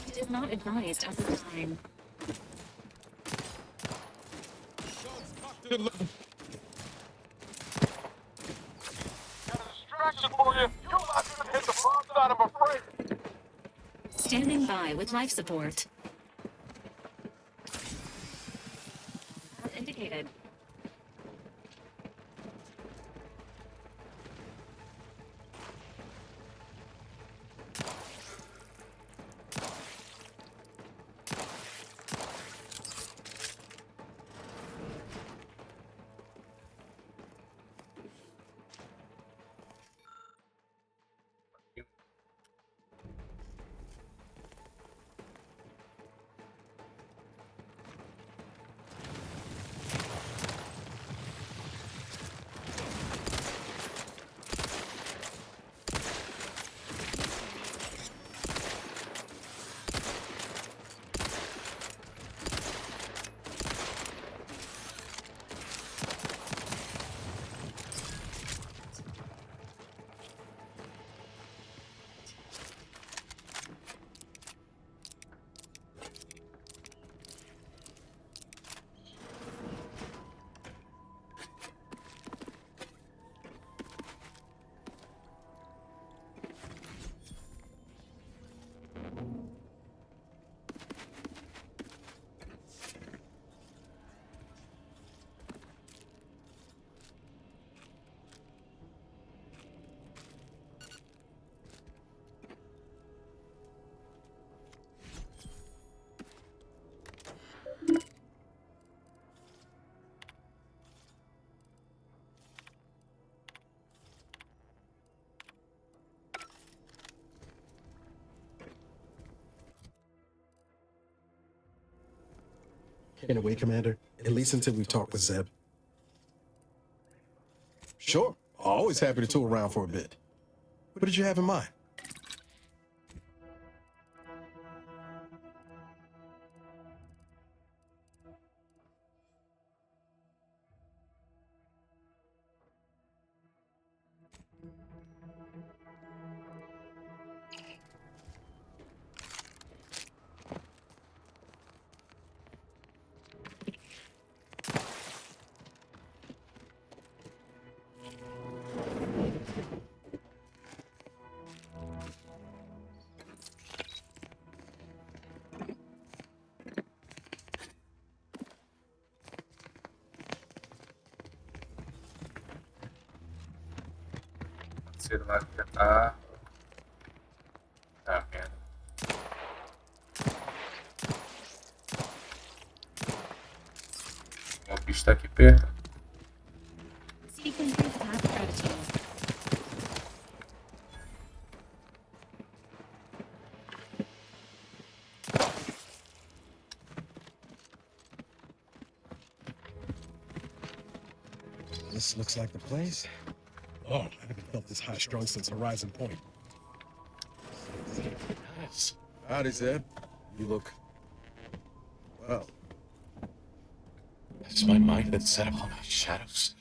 It is not advised at this time. Distraction for you. You're not gonna hit the wrong side of a frame. Standing by with life support. As indicated. Can't wait, Commander. At least until we talk with Zeb. Sure. Always happy to tool around for a bit. What did you have in mind? terceiro lá que já tá. Tá, merda. O bicho tá aqui perto. This looks like the place. Oh, I haven't felt this high strung since Horizon Point. Nice. Howdy, Zeb. You look... well. Has my mind been set upon my shadows?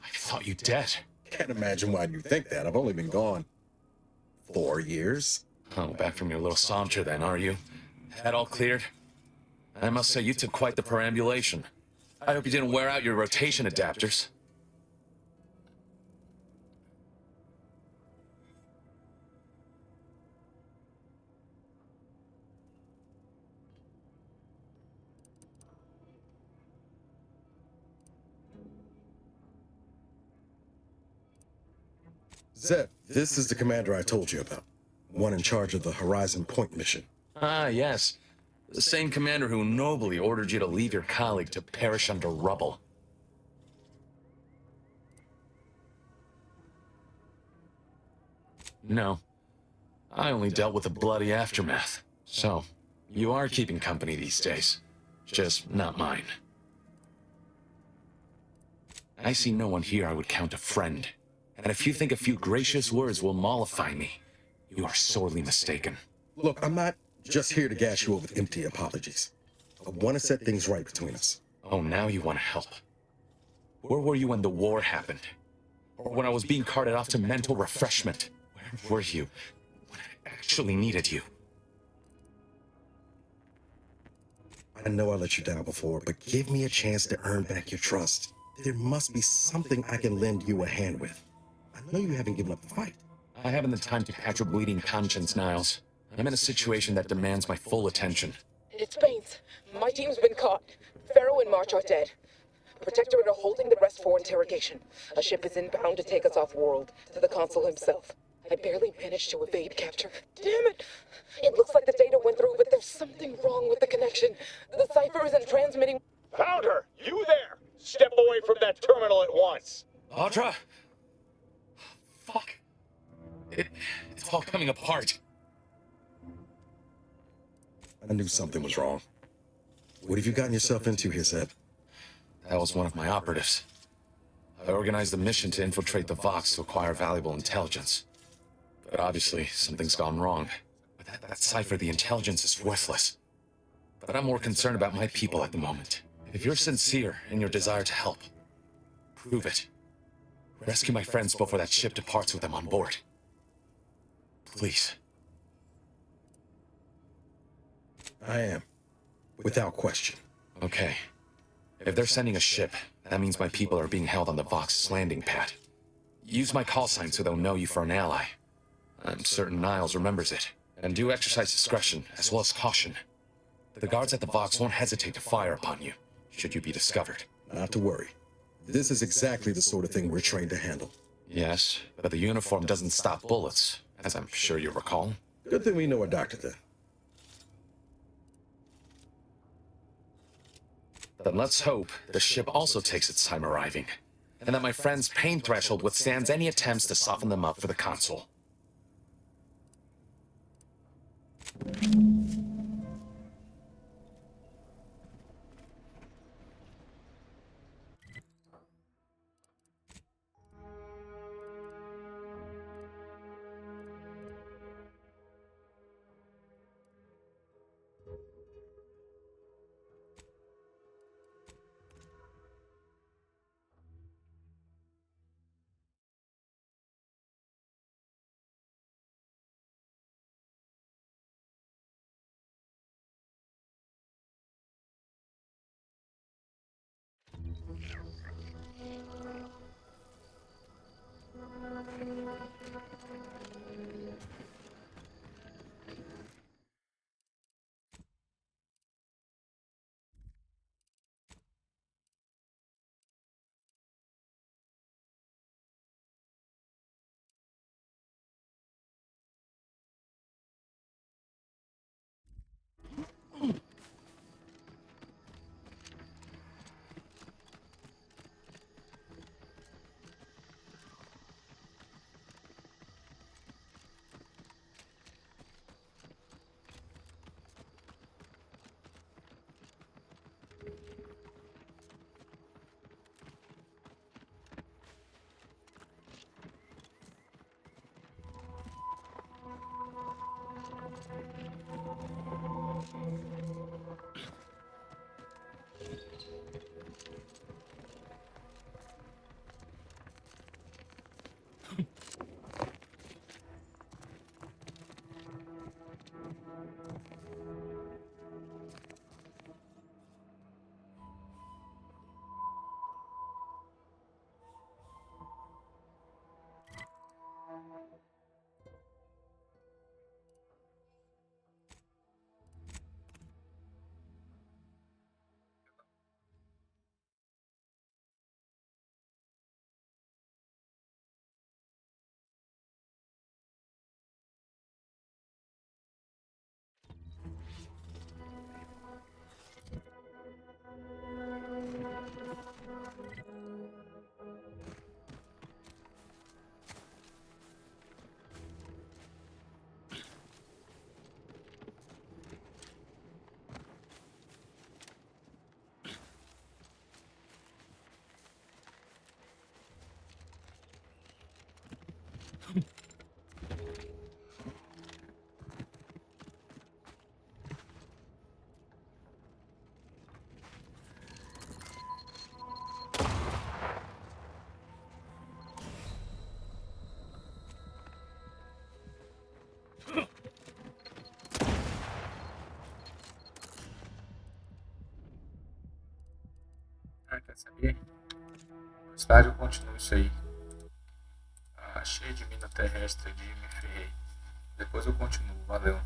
I thought you dead. Can't imagine why you think that. I've only been gone 4 years. Oh, back from your little saunter then, are you? Head all cleared? I must say you took quite the perambulation. I hope you didn't wear out your rotation adapters. Zeb, this is the commander I told you about. One in charge of the Horizon Point mission. Ah, yes. The same commander who nobly ordered you to leave your colleague to perish under rubble. No. I only dealt with the bloody aftermath. So, you are keeping company these days. Just not mine. I see no one here I would count a friend. And if you think a few gracious words will mollify me, you are sorely mistaken. Look, I'm not just here to gas you over with empty apologies. I want to set things right between us. Oh, now you want to help. Where were you when the war happened? Or when I was being carted off to mental refreshment? Where were you when I actually needed you? I know I let you down before, but give me a chance to earn back your trust. There must be something I can lend you a hand with. I know you haven't given up the fight. I haven't the time to patch your bleeding conscience, Niles. I'm in a situation that demands my full attention. It's Baines. My team's been caught. Pharaoh and March are dead. Protectorate are holding the rest for interrogation. A ship is inbound to take us off-world, to the consul himself. I barely managed to evade capture. Damn it! It looks like the data went through, but there's something wrong with the connection. The cipher isn't transmitting... Found her! You there! Step away from that terminal at once! Audra! Fuck. It's all coming apart. I knew something was wrong. What have you gotten yourself into here, Zeb? That was one of my operatives. I organized a mission to infiltrate the Vox to acquire valuable intelligence. But obviously, something's gone wrong. With that cipher, the intelligence is worthless. But I'm more concerned about my people at the moment. If you're sincere in your desire to help, prove it. Rescue my friends before that ship departs with them on board. Please. I am. Without question. Okay. If they're sending a ship, that means my people are being held on the Vox's landing pad. Use my call sign so they'll know you for an ally. I'm certain Niles remembers it. And do exercise discretion, as well as caution. The guards at the Vox won't hesitate to fire upon you, should you be discovered. Not to worry. This is exactly the sort of thing we're trained to handle. Yes, but the uniform doesn't stop bullets, as I'm sure you recall. Good thing we know a doctor then. Then let's hope the ship also takes its time arriving, and that my friend's pain threshold withstands any attempts to soften them up for the consul. Quer saber? Mais tarde eu continuo isso aí. Cheio de mina terrestre de me ferrei. Depois eu continuo. Valeu.